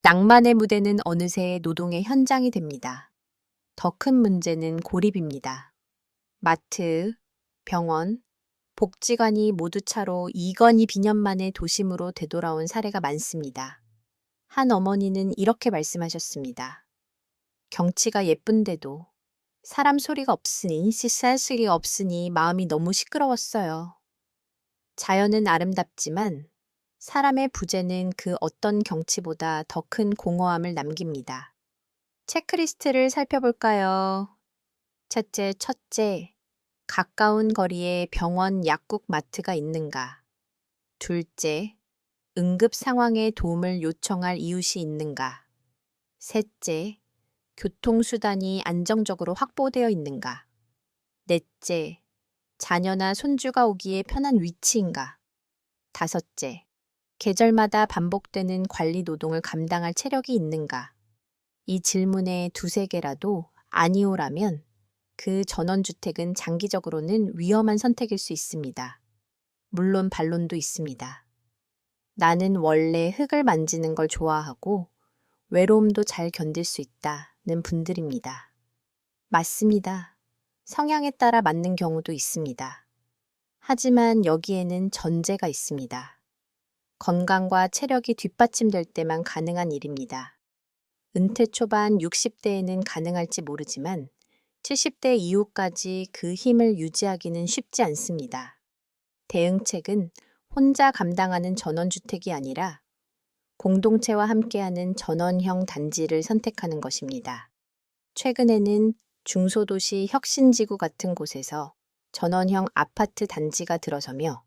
낭만의 무대는 어느새 노동의 현장이 됩니다. 더 큰 문제는 고립입니다. 마트, 병원, 복지관이 모두 차로 이건희 비년 만에 도심으로 되돌아온 사례가 많습니다. 한 어머니는 이렇게 말씀하셨습니다. 경치가 예쁜데도 사람 소리가 없으니 씻쌀소리가 없으니 마음이 너무 시끄러웠어요. 자연은 아름답지만 사람의 부재는 그 어떤 경치보다 더 큰 공허함을 남깁니다. 체크리스트를 살펴볼까요? 첫째, 가까운 거리에 병원, 약국, 마트가 있는가? 둘째, 응급 상황에 도움을 요청할 이웃이 있는가? 셋째, 교통수단이 안정적으로 확보되어 있는가? 넷째, 자녀나 손주가 오기에 편한 위치인가? 다섯째, 계절마다 반복되는 관리 노동을 감당할 체력이 있는가? 이 질문에 두세 개라도 아니오라면 그 전원주택은 장기적으로는 위험한 선택일 수 있습니다. 물론 반론도 있습니다. 나는 원래 흙을 만지는 걸 좋아하고 외로움도 잘 견딜 수 있다는 분들입니다. 맞습니다. 성향에 따라 맞는 경우도 있습니다. 하지만 여기에는 전제가 있습니다. 건강과 체력이 뒷받침될 때만 가능한 일입니다. 은퇴 초반 60대에는 가능할지 모르지만 70대 이후까지 그 힘을 유지하기는 쉽지 않습니다. 대응책은 혼자 감당하는 전원주택이 아니라 공동체와 함께하는 전원형 단지를 선택하는 것입니다. 최근에는 중소도시 혁신지구 같은 곳에서 전원형 아파트 단지가 들어서며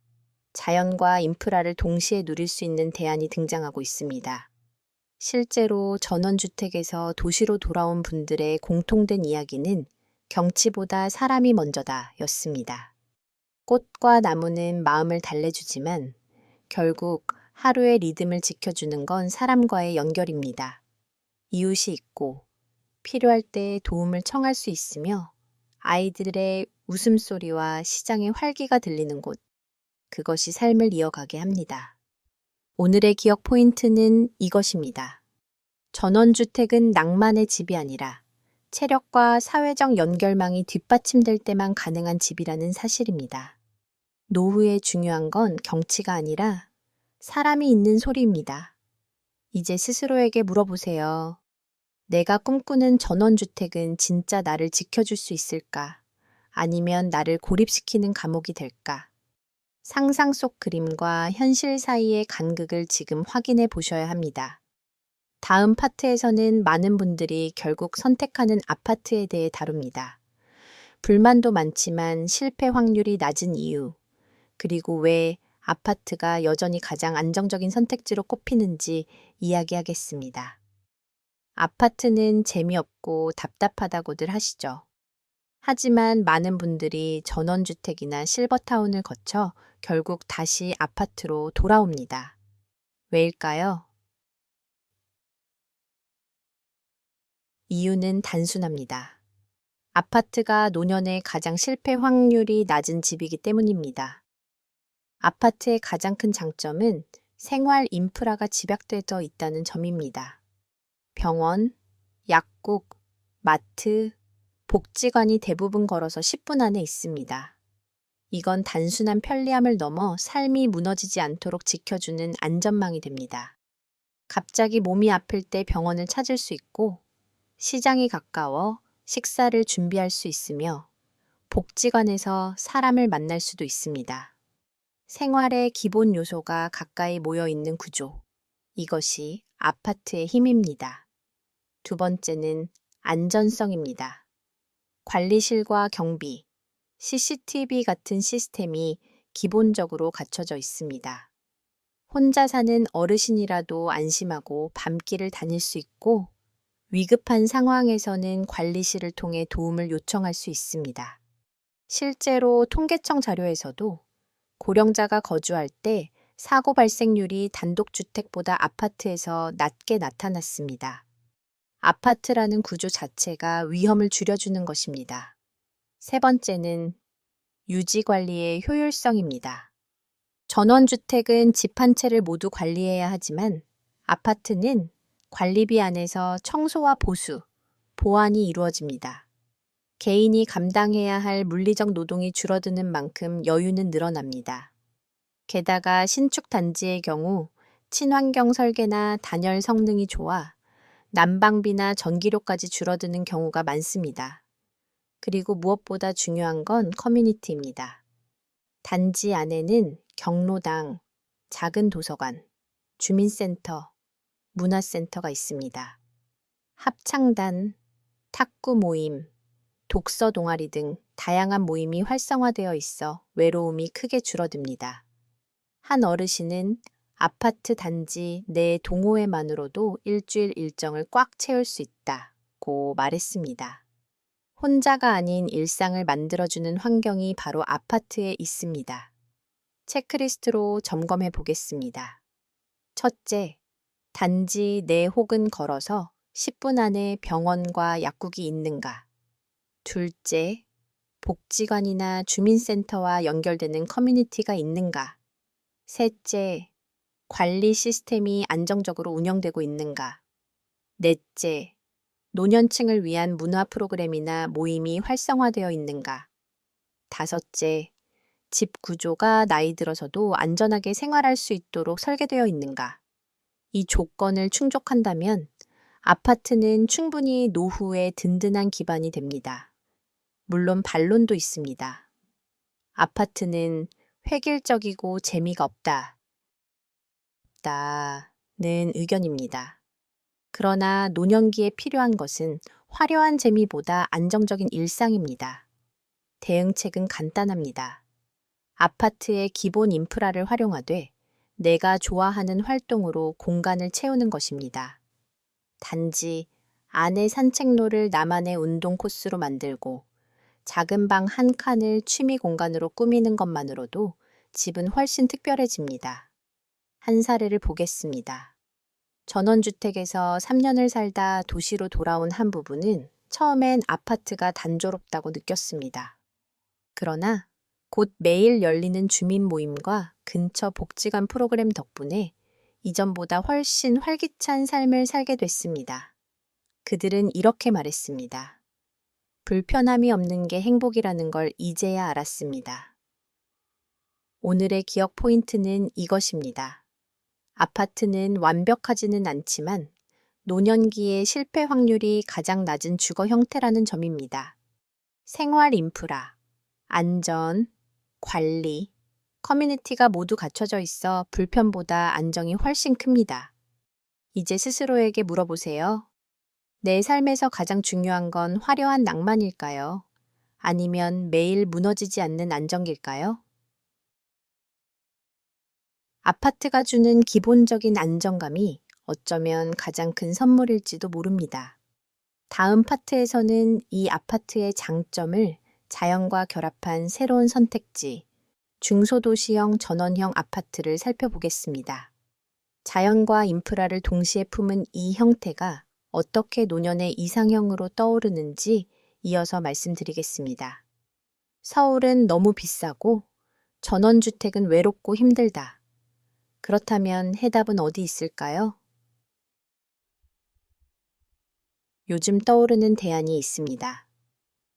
자연과 인프라를 동시에 누릴 수 있는 대안이 등장하고 있습니다. 실제로 전원주택에서 도시로 돌아온 분들의 공통된 이야기는 경치보다 사람이 먼저다 였습니다. 꽃과 나무는 마음을 달래주지만 결국 하루의 리듬을 지켜주는 건 사람과의 연결입니다. 이웃이 있고 필요할 때 도움을 청할 수 있으며 아이들의 웃음소리와 시장의 활기가 들리는 곳, 그것이 삶을 이어가게 합니다. 오늘의 기억 포인트는 이것입니다. 전원주택은 낭만의 집이 아니라 체력과 사회적 연결망이 뒷받침될 때만 가능한 집이라는 사실입니다. 노후에 중요한 건 경치가 아니라 사람이 있는 소리입니다. 이제 스스로에게 물어보세요. 내가 꿈꾸는 전원주택은 진짜 나를 지켜줄 수 있을까? 아니면 나를 고립시키는 감옥이 될까? 상상 속 그림과 현실 사이의 간극을 지금 확인해 보셔야 합니다. 다음 파트에서는 많은 분들이 결국 선택하는 아파트에 대해 다룹니다. 불만도 많지만 실패 확률이 낮은 이유, 그리고 왜 아파트가 여전히 가장 안정적인 선택지로 꼽히는지 이야기하겠습니다. 아파트는 재미없고 답답하다고들 하시죠. 하지만 많은 분들이 전원주택이나 실버타운을 거쳐 결국 다시 아파트로 돌아옵니다. 왜일까요? 이유는 단순합니다. 아파트가 노년의 가장 실패 확률이 낮은 집이기 때문입니다. 아파트의 가장 큰 장점은 생활 인프라가 집약되어 있다는 점입니다. 병원, 약국, 마트, 복지관이 대부분 걸어서 10분 안에 있습니다. 이건 단순한 편리함을 넘어 삶이 무너지지 않도록 지켜주는 안전망이 됩니다. 갑자기 몸이 아플 때 병원을 찾을 수 있고 시장이 가까워 식사를 준비할 수 있으며 복지관에서 사람을 만날 수도 있습니다. 생활의 기본 요소가 가까이 모여 있는 구조. 이것이 아파트의 힘입니다. 두 번째는 안전성입니다. 관리실과 경비, CCTV 같은 시스템이 기본적으로 갖춰져 있습니다. 혼자 사는 어르신이라도 안심하고 밤길을 다닐 수 있고 위급한 상황에서는 관리실을 통해 도움을 요청할 수 있습니다. 실제로 통계청 자료에서도 고령자가 거주할 때 사고 발생률이 단독주택보다 아파트에서 낮게 나타났습니다. 아파트라는 구조 자체가 위험을 줄여주는 것입니다. 세 번째는 유지 관리의 효율성입니다. 전원주택은 집 한 채를 모두 관리해야 하지만 아파트는 관리비 안에서 청소와 보수, 보완이 이루어집니다. 개인이 감당해야 할 물리적 노동이 줄어드는 만큼 여유는 늘어납니다. 게다가 신축 단지의 경우 친환경 설계나 단열 성능이 좋아 난방비나 전기료까지 줄어드는 경우가 많습니다. 그리고 무엇보다 중요한 건 커뮤니티입니다. 단지 안에는 경로당, 작은 도서관, 주민센터, 문화센터가 있습니다. 합창단, 탁구 모임, 독서 동아리 등 다양한 모임이 활성화되어 있어 외로움이 크게 줄어듭니다. 한 어르신은 아파트 단지 내 동호회만으로도 일주일 일정을 꽉 채울 수 있다고 말했습니다. 혼자가 아닌 일상을 만들어주는 환경이 바로 아파트에 있습니다. 체크리스트로 점검해 보겠습니다. 첫째, 단지 내 혹은 걸어서 10분 안에 병원과 약국이 있는가? 둘째, 복지관이나 주민센터와 연결되는 커뮤니티가 있는가? 셋째, 관리 시스템이 안정적으로 운영되고 있는가? 넷째, 노년층을 위한 문화 프로그램이나 모임이 활성화되어 있는가? 다섯째, 집 구조가 나이 들어서도 안전하게 생활할 수 있도록 설계되어 있는가? 이 조건을 충족한다면 아파트는 충분히 노후에 든든한 기반이 됩니다. 물론 반론도 있습니다. 아파트는 획일적이고 재미가 없다는 의견입니다. 그러나 노년기에 필요한 것은 화려한 재미보다 안정적인 일상입니다. 대응책은 간단합니다. 아파트의 기본 인프라를 활용하되 내가 좋아하는 활동으로 공간을 채우는 것입니다. 단지 안에 산책로를 나만의 운동 코스로 만들고 작은 방 한 칸을 취미 공간으로 꾸미는 것만으로도 집은 훨씬 특별해집니다. 한 사례를 보겠습니다. 전원주택에서 3년을 살다 도시로 돌아온 한 부부는 처음엔 아파트가 단조롭다고 느꼈습니다. 그러나 곧 매일 열리는 주민 모임과 근처 복지관 프로그램 덕분에 이전보다 훨씬 활기찬 삶을 살게 됐습니다. 그들은 이렇게 말했습니다. 불편함이 없는 게 행복이라는 걸 이제야 알았습니다. 오늘의 기억 포인트는 이것입니다. 아파트는 완벽하지는 않지만 노년기의 실패 확률이 가장 낮은 주거 형태라는 점입니다. 생활 인프라, 안전, 관리, 커뮤니티가 모두 갖춰져 있어 불편보다 안정이 훨씬 큽니다. 이제 스스로에게 물어보세요. 내 삶에서 가장 중요한 건 화려한 낭만일까요? 아니면 매일 무너지지 않는 안정일까요? 아파트가 주는 기본적인 안정감이 어쩌면 가장 큰 선물일지도 모릅니다. 다음 파트에서는 이 아파트의 장점을 자연과 결합한 새로운 선택지, 중소도시형 전원형 아파트를 살펴보겠습니다. 자연과 인프라를 동시에 품은 이 형태가 어떻게 노년의 이상형으로 떠오르는지 이어서 말씀드리겠습니다. 서울은 너무 비싸고 전원주택은 외롭고 힘들다. 그렇다면 해답은 어디 있을까요? 요즘 떠오르는 대안이 있습니다.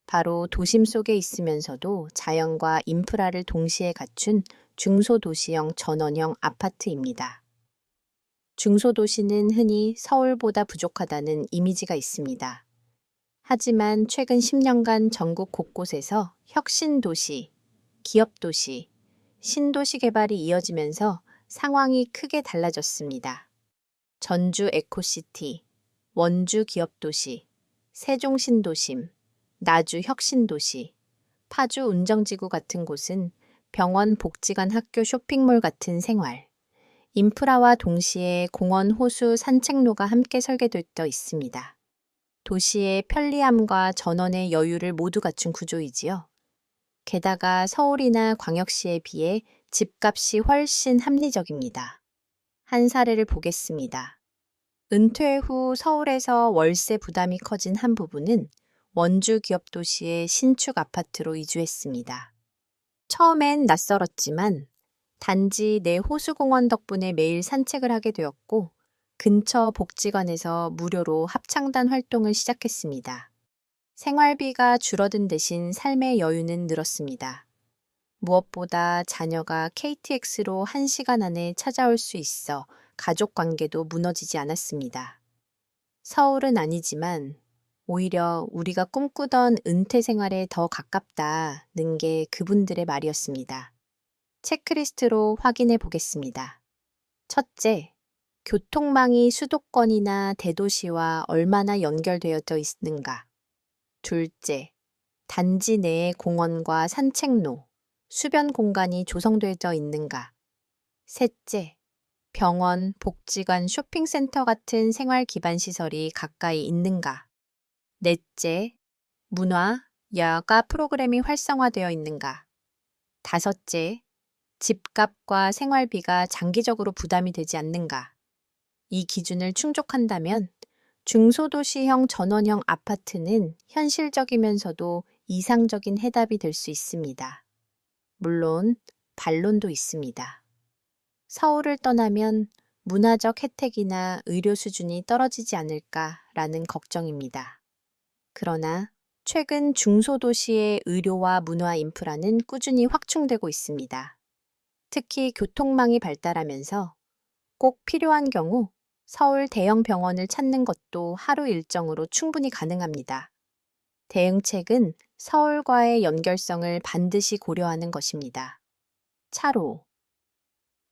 바로 도심 속에 있으면서도 자연과 인프라를 동시에 갖춘 중소도시형 전원형 아파트입니다. 중소도시는 흔히 서울보다 부족하다는 이미지가 있습니다. 하지만 최근 10년간 전국 곳곳에서 혁신도시, 기업도시, 신도시 개발이 이어지면서 상황이 크게 달라졌습니다. 전주 에코시티, 원주 기업도시, 세종 신도심, 나주 혁신도시, 파주 운정지구 같은 곳은 병원, 복지관, 학교, 쇼핑몰 같은 생활, 인프라와 동시에 공원, 호수, 산책로가 함께 설계되어 있습니다. 도시의 편리함과 전원의 여유를 모두 갖춘 구조이지요. 게다가 서울이나 광역시에 비해 집값이 훨씬 합리적입니다. 한 사례를 보겠습니다. 은퇴 후 서울에서 월세 부담이 커진 한 부부는 원주 기업 도시의 신축 아파트로 이주했습니다. 처음엔 낯설었지만 단지 내 호수공원 덕분에 매일 산책을 하게 되었고 근처 복지관에서 무료로 합창단 활동을 시작했습니다. 생활비가 줄어든 대신 삶의 여유는 늘었습니다. 무엇보다 자녀가 KTX로 1시간 안에 찾아올 수 있어 가족 관계도 무너지지 않았습니다. 서울은 아니지만 오히려 우리가 꿈꾸던 은퇴 생활에 더 가깝다는 게 그분들의 말이었습니다. 체크리스트로 확인해 보겠습니다. 첫째, 교통망이 수도권이나 대도시와 얼마나 연결되어 있는가. 둘째, 단지 내에 공원과 산책로, 수변 공간이 조성되어 있는가. 셋째, 병원, 복지관, 쇼핑센터 같은 생활 기반 시설이 가까이 있는가. 넷째, 문화, 여가 프로그램이 활성화되어 있는가. 다섯째, 집값과 생활비가 장기적으로 부담이 되지 않는가. 이 기준을 충족한다면 중소도시형 전원형 아파트는 현실적이면서도 이상적인 해답이 될 수 있습니다. 물론 반론도 있습니다. 서울을 떠나면 문화적 혜택이나 의료 수준이 떨어지지 않을까라는 걱정입니다. 그러나 최근 중소도시의 의료와 문화 인프라는 꾸준히 확충되고 있습니다. 특히 교통망이 발달하면서 꼭 필요한 경우 서울 대형 병원을 찾는 것도 하루 일정으로 충분히 가능합니다. 대응책은 서울과의 연결성을 반드시 고려하는 것입니다. 차로,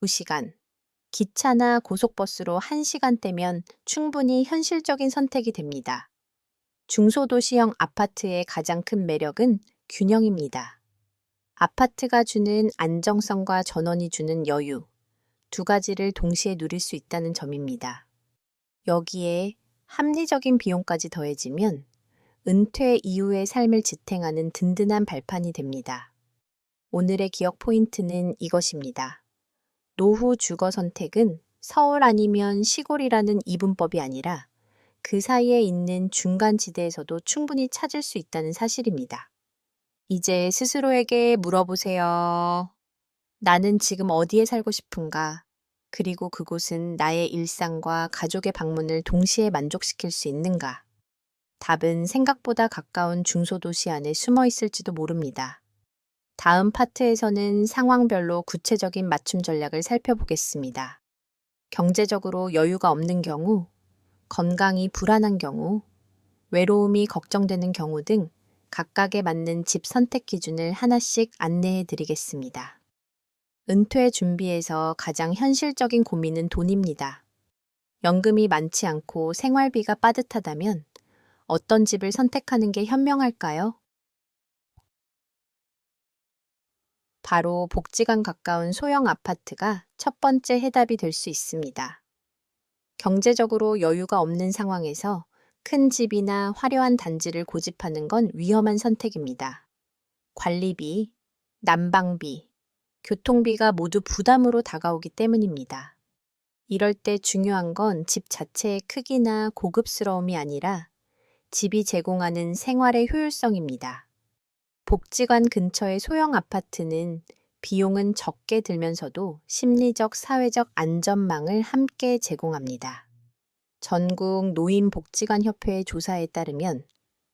우시간, 기차나 고속버스로 1시간대면 충분히 현실적인 선택이 됩니다. 중소도시형 아파트의 가장 큰 매력은 균형입니다. 아파트가 주는 안정성과 전원이 주는 여유, 두 가지를 동시에 누릴 수 있다는 점입니다. 여기에 합리적인 비용까지 더해지면 은퇴 이후의 삶을 지탱하는 든든한 발판이 됩니다. 오늘의 기억 포인트는 이것입니다. 노후 주거 선택은 서울 아니면 시골이라는 이분법이 아니라 그 사이에 있는 중간 지대에서도 충분히 찾을 수 있다는 사실입니다. 이제 스스로에게 물어보세요. 나는 지금 어디에 살고 싶은가? 그리고 그곳은 나의 일상과 가족의 방문을 동시에 만족시킬 수 있는가? 답은 생각보다 가까운 중소도시 안에 숨어 있을지도 모릅니다. 다음 파트에서는 상황별로 구체적인 맞춤 전략을 살펴보겠습니다. 경제적으로 여유가 없는 경우, 건강이 불안한 경우, 외로움이 걱정되는 경우 등 각각에 맞는 집 선택 기준을 하나씩 안내해 드리겠습니다. 은퇴 준비에서 가장 현실적인 고민은 돈입니다. 연금이 많지 않고 생활비가 빠듯하다면 어떤 집을 선택하는 게 현명할까요? 바로 복지관 가까운 소형 아파트가 첫 번째 해답이 될 수 있습니다. 경제적으로 여유가 없는 상황에서 큰 집이나 화려한 단지를 고집하는 건 위험한 선택입니다. 관리비, 난방비, 교통비가 모두 부담으로 다가오기 때문입니다. 이럴 때 중요한 건 집 자체의 크기나 고급스러움이 아니라 집이 제공하는 생활의 효율성입니다. 복지관 근처의 소형 아파트는 비용은 적게 들면서도 심리적, 사회적 안전망을 함께 제공합니다. 전국 노인복지관협회의 조사에 따르면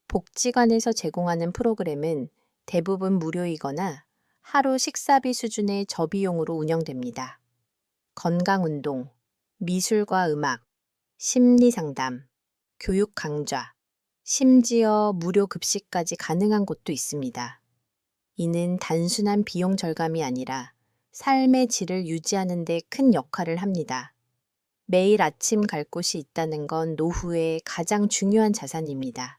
복지관에서 제공하는 프로그램은 대부분 무료이거나 하루 식사비 수준의 저비용으로 운영됩니다. 건강운동, 미술과 음악, 심리상담, 교육 강좌, 심지어 무료 급식까지 가능한 곳도 있습니다. 이는 단순한 비용 절감이 아니라 삶의 질을 유지하는 데 큰 역할을 합니다. 매일 아침 갈 곳이 있다는 건 노후의 가장 중요한 자산입니다.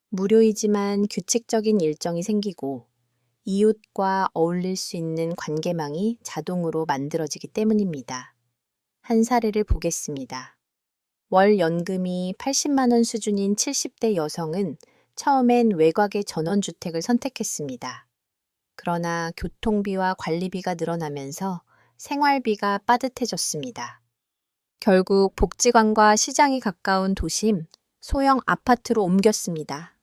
무료이지만 규칙적인 일정이 생기고 이웃과 어울릴 수 있는 관계망이 자동으로 만들어지기 때문입니다. 한 사례를 보겠습니다. 월 연금이 80만 원 수준인 70대 여성은 처음엔 외곽의 전원주택을 선택했습니다. 그러나 교통비와 관리비가 늘어나면서 생활비가 빠듯해졌습니다. 결국 복지관과 시장이 가까운 도심, 소형 아파트로 옮겼습니다.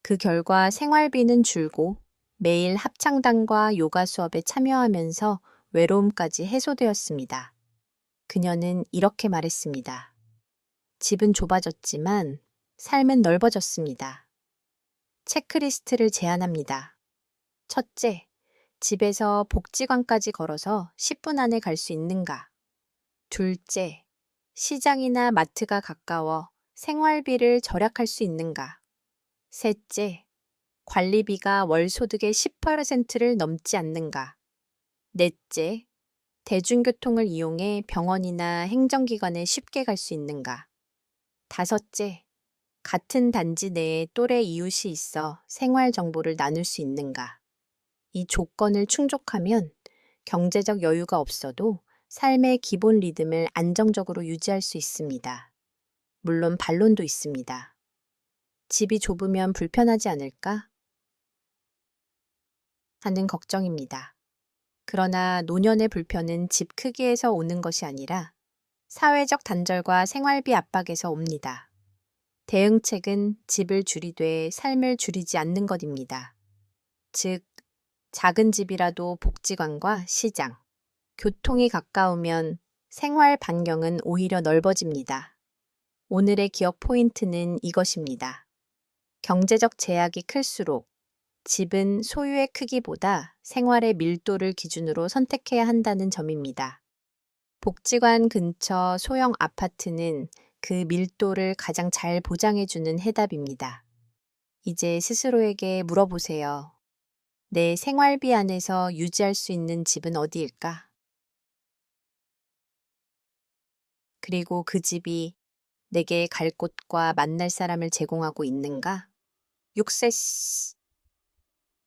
그 결과 생활비는 줄고 매일 합창단과 요가 수업에 참여하면서 외로움까지 해소되었습니다. 그녀는 이렇게 말했습니다. 집은 좁아졌지만 삶은 넓어졌습니다. 체크리스트를 제안합니다. 첫째, 집에서 복지관까지 걸어서 10분 안에 갈 수 있는가? 둘째, 시장이나 마트가 가까워 생활비를 절약할 수 있는가? 셋째, 관리비가 월 소득의 10%를 넘지 않는가? 넷째, 대중교통을 이용해 병원이나 행정기관에 쉽게 갈 수 있는가? 다섯째, 같은 단지 내에 또래 이웃이 있어 생활 정보를 나눌 수 있는가? 이 조건을 충족하면 경제적 여유가 없어도 삶의 기본 리듬을 안정적으로 유지할 수 있습니다. 물론 반론도 있습니다. 집이 좁으면 불편하지 않을까? 하는 걱정입니다. 그러나 노년의 불편은 집 크기에서 오는 것이 아니라 사회적 단절과 생활비 압박에서 옵니다. 대응책은 집을 줄이되 삶을 줄이지 않는 것입니다. 즉, 작은 집이라도 복지관과 시장, 교통이 가까우면 생활 반경은 오히려 넓어집니다. 오늘의 기억 포인트는 이것입니다. 경제적 제약이 클수록 집은 소유의 크기보다 생활의 밀도를 기준으로 선택해야 한다는 점입니다. 복지관 근처 소형 아파트는 그 밀도를 가장 잘 보장해주는 해답입니다. 이제 스스로에게 물어보세요. 내 생활비 안에서 유지할 수 있는 집은 어디일까? 그리고 그 집이 내게 갈 곳과 만날 사람을 제공하고 있는가? 6세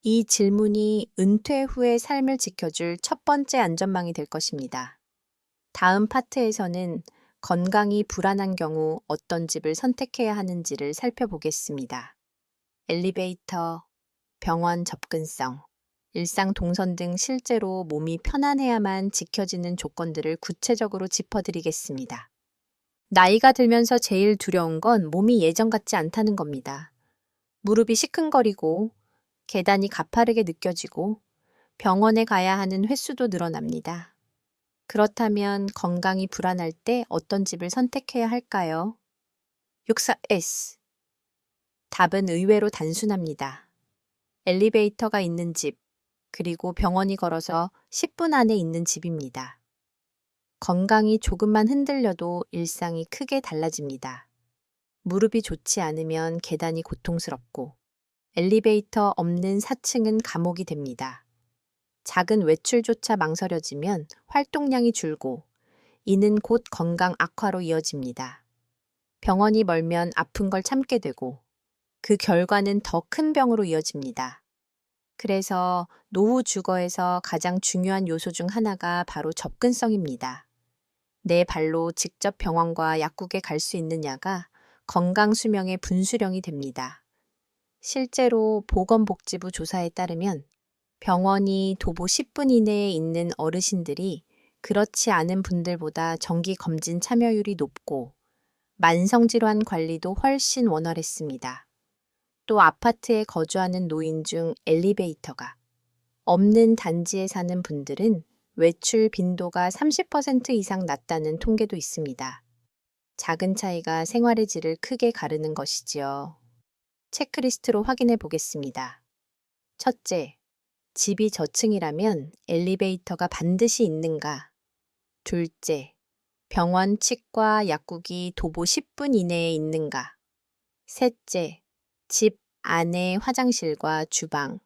이 질문이 은퇴 후의 삶을 지켜줄 첫 번째 안전망이 될 것입니다. 다음 파트에서는 건강이 불안한 경우 어떤 집을 선택해야 하는지를 살펴보겠습니다. 엘리베이터, 병원 접근성, 일상 동선 등 실제로 몸이 편안해야만 지켜지는 조건들을 구체적으로 짚어드리겠습니다. 나이가 들면서 제일 두려운 건 몸이 예전 같지 않다는 겁니다. 무릎이 시큰거리고 계단이 가파르게 느껴지고 병원에 가야 하는 횟수도 늘어납니다. 그렇다면 건강이 불안할 때 어떤 집을 선택해야 할까요? 64S. 답은 의외로 단순합니다. 엘리베이터가 있는 집, 그리고 병원이 걸어서 10분 안에 있는 집입니다. 건강이 조금만 흔들려도 일상이 크게 달라집니다. 무릎이 좋지 않으면 계단이 고통스럽고 엘리베이터 없는 4층은 감옥이 됩니다. 작은 외출조차 망설여지면 활동량이 줄고 이는 곧 건강 악화로 이어집니다. 병원이 멀면 아픈 걸 참게 되고 그 결과는 더 큰 병으로 이어집니다. 그래서 노후 주거에서 가장 중요한 요소 중 하나가 바로 접근성입니다. 내 발로 직접 병원과 약국에 갈 수 있느냐가 건강 수명의 분수령이 됩니다. 실제로 보건복지부 조사에 따르면 병원이 도보 10분 이내에 있는 어르신들이 그렇지 않은 분들보다 정기 검진 참여율이 높고 만성질환 관리도 훨씬 원활했습니다. 또 아파트에 거주하는 노인 중 엘리베이터가 없는 단지에 사는 분들은 외출 빈도가 30% 이상 낮다는 통계도 있습니다. 작은 차이가 생활의 질을 크게 가르는 것이지요. 체크리스트로 확인해 보겠습니다. 첫째, 집이 저층이라면 엘리베이터가 반드시 있는가? 둘째, 병원, 치과, 약국이 도보 10분 이내에 있는가? 셋째, 집 안에 화장실과 주방,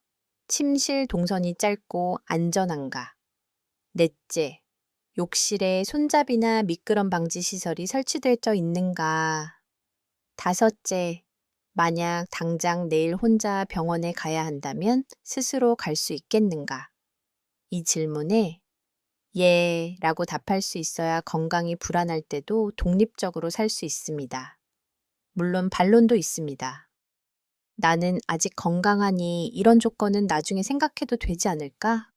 침실 동선이 짧고 안전한가? 넷째, 욕실에 손잡이나 미끄럼 방지 시설이 설치되어 있는가? 다섯째, 만약 당장 내일 혼자 병원에 가야 한다면 스스로 갈 수 있겠는가? 이 질문에 예 라고 답할 수 있어야 건강이 불안할 때도 독립적으로 살 수 있습니다. 물론 반론도 있습니다. 나는 아직 건강하니 이런 조건은 나중에 생각해도 되지 않을까?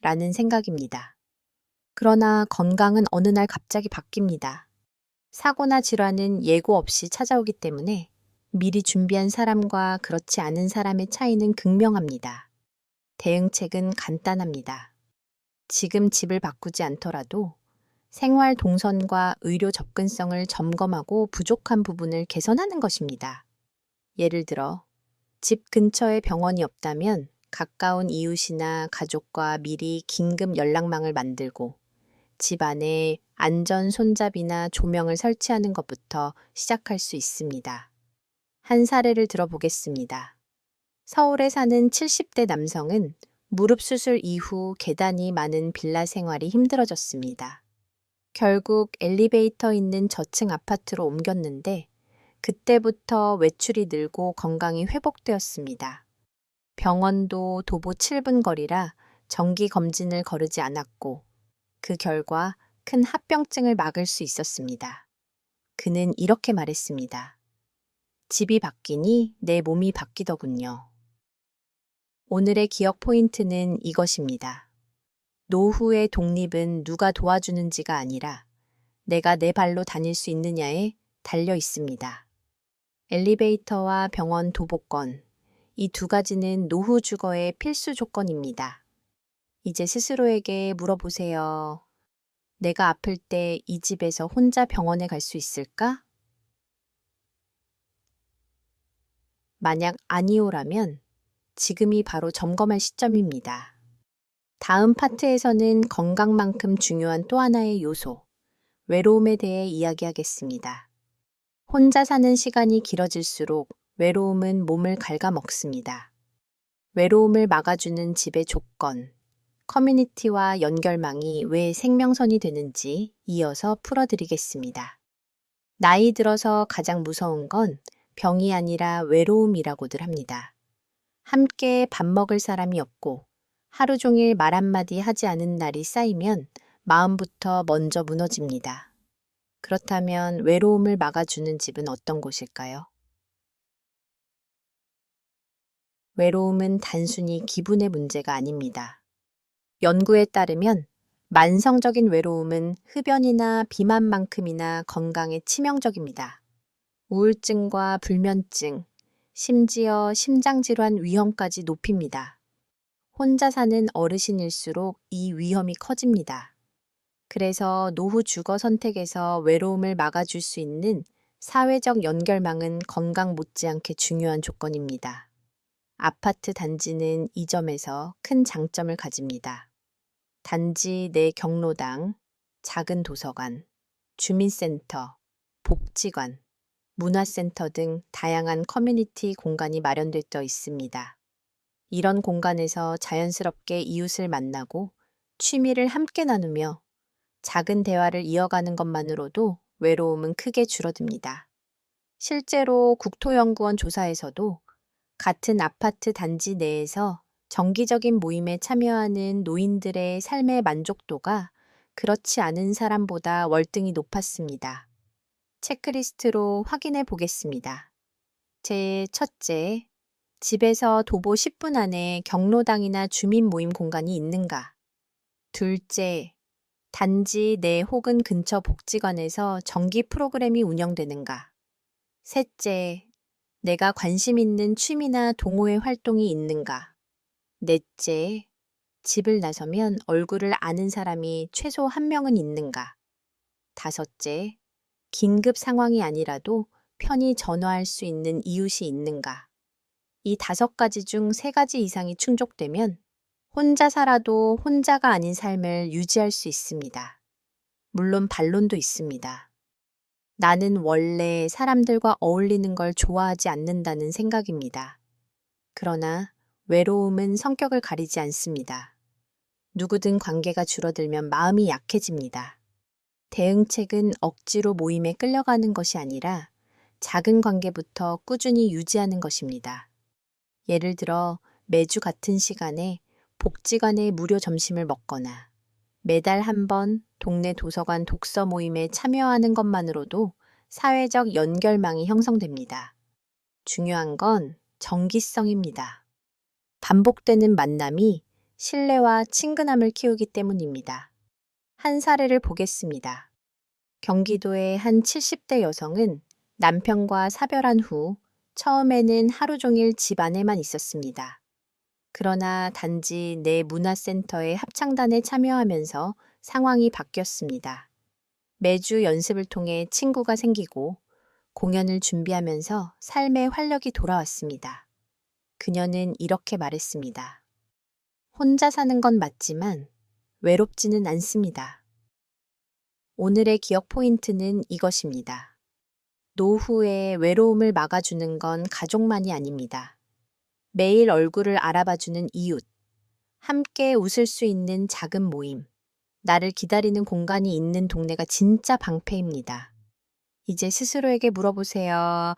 라는 생각입니다. 그러나 건강은 어느 날 갑자기 바뀝니다. 사고나 질환은 예고 없이 찾아오기 때문에 미리 준비한 사람과 그렇지 않은 사람의 차이는 극명합니다. 대응책은 간단합니다. 지금 집을 바꾸지 않더라도 생활 동선과 의료 접근성을 점검하고 부족한 부분을 개선하는 것입니다. 예를 들어, 집 근처에 병원이 없다면 가까운 이웃이나 가족과 미리 긴급 연락망을 만들고 집 안에 안전 손잡이나 조명을 설치하는 것부터 시작할 수 있습니다. 한 사례를 들어보겠습니다. 서울에 사는 70대 남성은 무릎 수술 이후 계단이 많은 빌라 생활이 힘들어졌습니다. 결국 엘리베이터 있는 저층 아파트로 옮겼는데 그때부터 외출이 늘고 건강이 회복되었습니다. 병원도 도보 7분 거리라 정기 검진을 거르지 않았고 그 결과 큰 합병증을 막을 수 있었습니다. 그는 이렇게 말했습니다. 집이 바뀌니 내 몸이 바뀌더군요. 오늘의 기억 포인트는 이것입니다. 노후의 독립은 누가 도와주는지가 아니라 내가 내 발로 다닐 수 있느냐에 달려 있습니다. 엘리베이터와 병원 도보권, 이 두 가지는 노후 주거의 필수 조건입니다. 이제 스스로에게 물어보세요. 내가 아플 때 이 집에서 혼자 병원에 갈 수 있을까? 만약 아니오라면 지금이 바로 점검할 시점입니다. 다음 파트에서는 건강만큼 중요한 또 하나의 요소, 외로움에 대해 이야기하겠습니다. 혼자 사는 시간이 길어질수록 외로움은 몸을 갉아먹습니다. 외로움을 막아주는 집의 조건, 커뮤니티와 연결망이 왜 생명선이 되는지 이어서 풀어드리겠습니다. 나이 들어서 가장 무서운 건 병이 아니라 외로움이라고들 합니다. 함께 밥 먹을 사람이 없고 하루 종일 말 한마디 하지 않은 날이 쌓이면 마음부터 먼저 무너집니다. 그렇다면 외로움을 막아주는 집은 어떤 곳일까요? 외로움은 단순히 기분의 문제가 아닙니다. 연구에 따르면 만성적인 외로움은 흡연이나 비만만큼이나 건강에 치명적입니다. 우울증과 불면증, 심지어 심장질환 위험까지 높입니다. 혼자 사는 어르신일수록 이 위험이 커집니다. 그래서 노후 주거 선택에서 외로움을 막아줄 수 있는 사회적 연결망은 건강 못지않게 중요한 조건입니다. 아파트 단지는 이 점에서 큰 장점을 가집니다. 단지 내 경로당, 작은 도서관, 주민센터, 복지관, 문화센터 등 다양한 커뮤니티 공간이 마련되어 있습니다. 이런 공간에서 자연스럽게 이웃을 만나고 취미를 함께 나누며 작은 대화를 이어가는 것만으로도 외로움은 크게 줄어듭니다. 실제로 국토연구원 조사에서도 같은 아파트 단지 내에서 정기적인 모임에 참여하는 노인들의 삶의 만족도가 그렇지 않은 사람보다 월등히 높았습니다. 체크리스트로 확인해 보겠습니다. 제 첫째, 집에서 도보 10분 안에 경로당이나 주민 모임 공간이 있는가? 둘째, 단지 내 혹은 근처 복지관에서 정기 프로그램이 운영되는가? 셋째, 내가 관심 있는 취미나 동호회 활동이 있는가? 넷째, 집을 나서면 얼굴을 아는 사람이 최소 한 명은 있는가? 다섯째, 긴급 상황이 아니라도 편히 전화할 수 있는 이웃이 있는가? 이 5가지 중 3가지 이상이 충족되면 혼자 살아도 혼자가 아닌 삶을 유지할 수 있습니다. 물론 반론도 있습니다. 나는 원래 사람들과 어울리는 걸 좋아하지 않는다는 생각입니다. 그러나 외로움은 성격을 가리지 않습니다. 누구든 관계가 줄어들면 마음이 약해집니다. 대응책은 억지로 모임에 끌려가는 것이 아니라 작은 관계부터 꾸준히 유지하는 것입니다. 예를 들어 매주 같은 시간에 복지관에 무료 점심을 먹거나 매달 한 번 동네 도서관 독서 모임에 참여하는 것만으로도 사회적 연결망이 형성됩니다. 중요한 건 정기성입니다. 반복되는 만남이 신뢰와 친근함을 키우기 때문입니다. 한 사례를 보겠습니다. 경기도의 한 70대 여성은 남편과 사별한 후 처음에는 하루 종일 집 안에만 있었습니다. 그러나 단지 내 문화센터의 합창단에 참여하면서 상황이 바뀌었습니다. 매주 연습을 통해 친구가 생기고 공연을 준비하면서 삶의 활력이 돌아왔습니다. 그녀는 이렇게 말했습니다. 혼자 사는 건 맞지만 외롭지는 않습니다. 오늘의 기억 포인트는 이것입니다. 노후의 외로움을 막아주는 건 가족만이 아닙니다. 매일 얼굴을 알아봐주는 이웃, 함께 웃을 수 있는 작은 모임, 나를 기다리는 공간이 있는 동네가 진짜 방패입니다. 이제 스스로에게 물어보세요.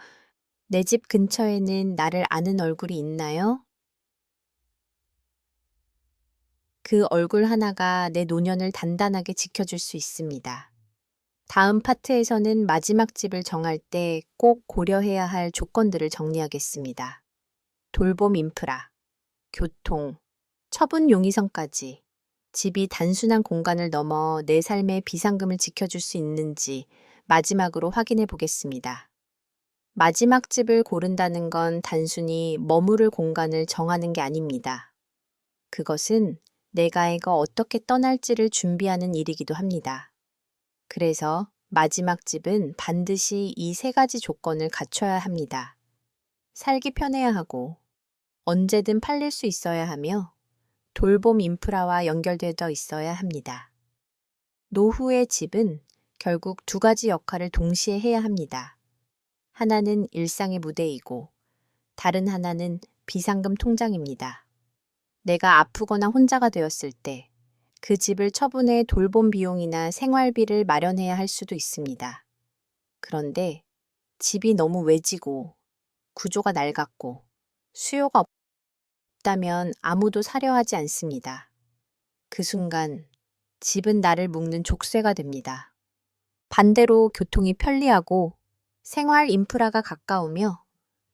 내 집 근처에는 나를 아는 얼굴이 있나요? 그 얼굴 하나가 내 노년을 단단하게 지켜줄 수 있습니다. 다음 파트에서는 마지막 집을 정할 때 꼭 고려해야 할 조건들을 정리하겠습니다. 돌봄 인프라, 교통, 처분 용이성까지 집이 단순한 공간을 넘어 내 삶의 비상금을 지켜줄 수 있는지 마지막으로 확인해 보겠습니다. 마지막 집을 고른다는 건 단순히 머무를 공간을 정하는 게 아닙니다. 그것은 내가 이거 어떻게 떠날지를 준비하는 일이기도 합니다. 그래서 마지막 집은 반드시 이 세 가지 조건을 갖춰야 합니다. 살기 편해야 하고, 언제든 팔릴 수 있어야 하며, 돌봄 인프라와 연결되어 있어야 합니다. 노후의 집은 결국 두 가지 역할을 동시에 해야 합니다. 하나는 일상의 무대이고, 다른 하나는 비상금 통장입니다. 내가 아프거나 혼자가 되었을 때 그 집을 처분해 돌봄 비용이나 생활비를 마련해야 할 수도 있습니다. 그런데 집이 너무 외지고 구조가 낡았고 수요가 없다면 아무도 사려 하지 않습니다. 그 순간 집은 나를 묶는 족쇄가 됩니다. 반대로 교통이 편리하고 생활 인프라가 가까우며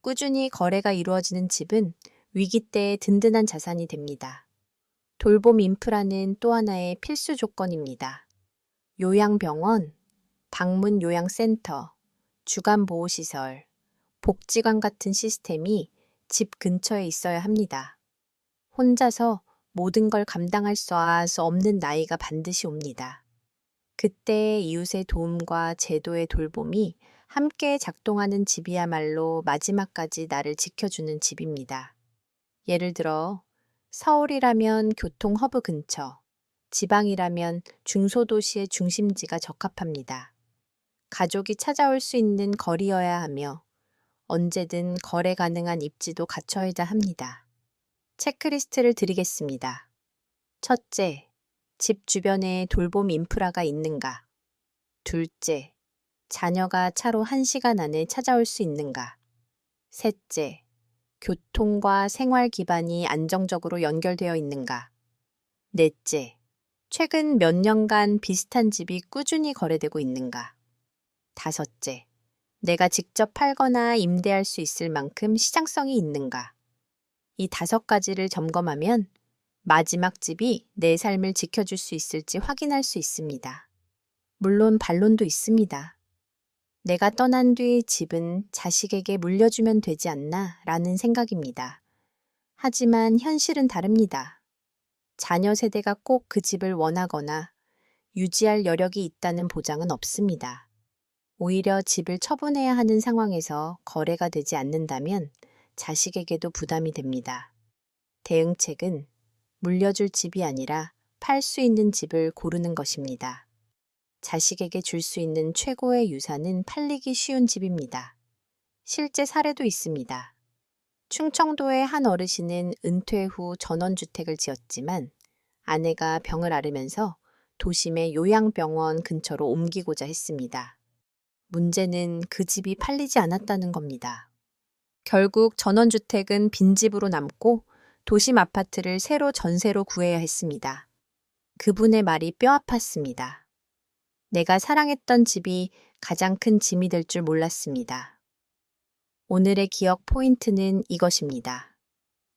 꾸준히 거래가 이루어지는 집은 위기 때 든든한 자산이 됩니다. 돌봄 인프라는 또 하나의 필수 조건입니다. 요양병원, 방문 요양센터, 주간보호시설, 복지관 같은 시스템이 집 근처에 있어야 합니다. 혼자서 모든 걸 감당할 수 없는 나이가 반드시 옵니다. 그때 이웃의 도움과 제도의 돌봄이 함께 작동하는 집이야말로 마지막까지 나를 지켜주는 집입니다. 예를 들어 서울이라면 교통 허브 근처, 지방이라면 중소도시의 중심지가 적합합니다. 가족이 찾아올 수 있는 거리여야 하며 언제든 거래 가능한 입지도 갖춰야 합니다. 체크리스트를 드리겠습니다. 첫째, 집 주변에 돌봄 인프라가 있는가? 둘째, 자녀가 차로 1시간 안에 찾아올 수 있는가? 셋째, 교통과 생활 기반이 안정적으로 연결되어 있는가? 넷째, 최근 몇 년간 비슷한 집이 꾸준히 거래되고 있는가? 다섯째, 내가 직접 팔거나 임대할 수 있을 만큼 시장성이 있는가? 이 5가지를 점검하면 마지막 집이 내 삶을 지켜줄 수 있을지 확인할 수 있습니다. 물론 반론도 있습니다. 내가 떠난 뒤 집은 자식에게 물려주면 되지 않나 라는 생각입니다. 하지만 현실은 다릅니다. 자녀 세대가 꼭 그 집을 원하거나 유지할 여력이 있다는 보장은 없습니다. 오히려 집을 처분해야 하는 상황에서 거래가 되지 않는다면 자식에게도 부담이 됩니다. 대응책은 물려줄 집이 아니라 팔 수 있는 집을 고르는 것입니다. 자식에게 줄 수 있는 최고의 유산은 팔리기 쉬운 집입니다. 실제 사례도 있습니다. 충청도의 한 어르신은 은퇴 후 전원주택을 지었지만 아내가 병을 앓으면서 도심의 요양병원 근처로 옮기고자 했습니다. 문제는 그 집이 팔리지 않았다는 겁니다. 결국 전원주택은 빈집으로 남고 도심 아파트를 새로 전세로 구해야 했습니다. 그분의 말이 뼈 아팠습니다. 내가 사랑했던 집이 가장 큰 짐이 될 줄 몰랐습니다. 오늘의 기억 포인트는 이것입니다.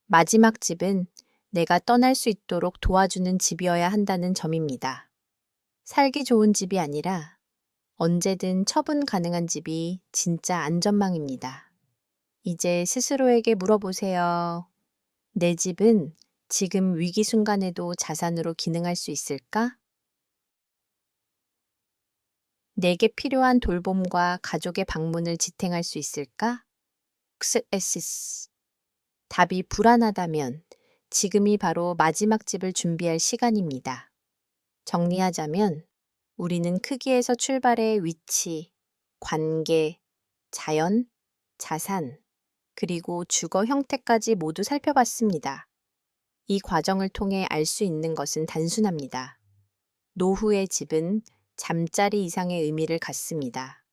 마지막 집은 내가 떠날 수 있도록 도와주는 집이어야 한다는 점입니다. 살기 좋은 집이 아니라 언제든 처분 가능한 집이 진짜 안전망입니다. 이제 스스로에게 물어보세요. 내 집은 지금 위기 순간에도 자산으로 기능할 수 있을까? 내게 필요한 돌봄과 가족의 방문을 지탱할 수 있을까? XSS. 답이 불안하다면 지금이 바로 마지막 집을 준비할 시간입니다. 정리하자면 우리는 크기에서 출발해 위치, 관계, 자연, 자산, 그리고 주거 형태까지 모두 살펴봤습니다. 이 과정을 통해 알 수 있는 것은 단순합니다. 노후의 집은 잠자리 이상의 의미를 갖습니다.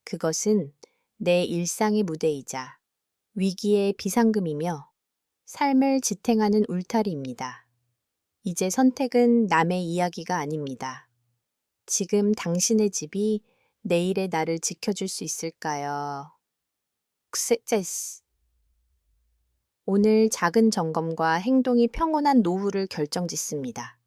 그것은 내 일상의 무대이자 위기의 비상금이며 삶을 지탱하는 울타리입니다. 이제 선택은 남의 이야기가 아닙니다. 지금 당신의 집이 내일의 나를 지켜줄 수 있을까요? XS. 오늘 작은 점검과 행동이 평온한 노후를 결정짓습니다.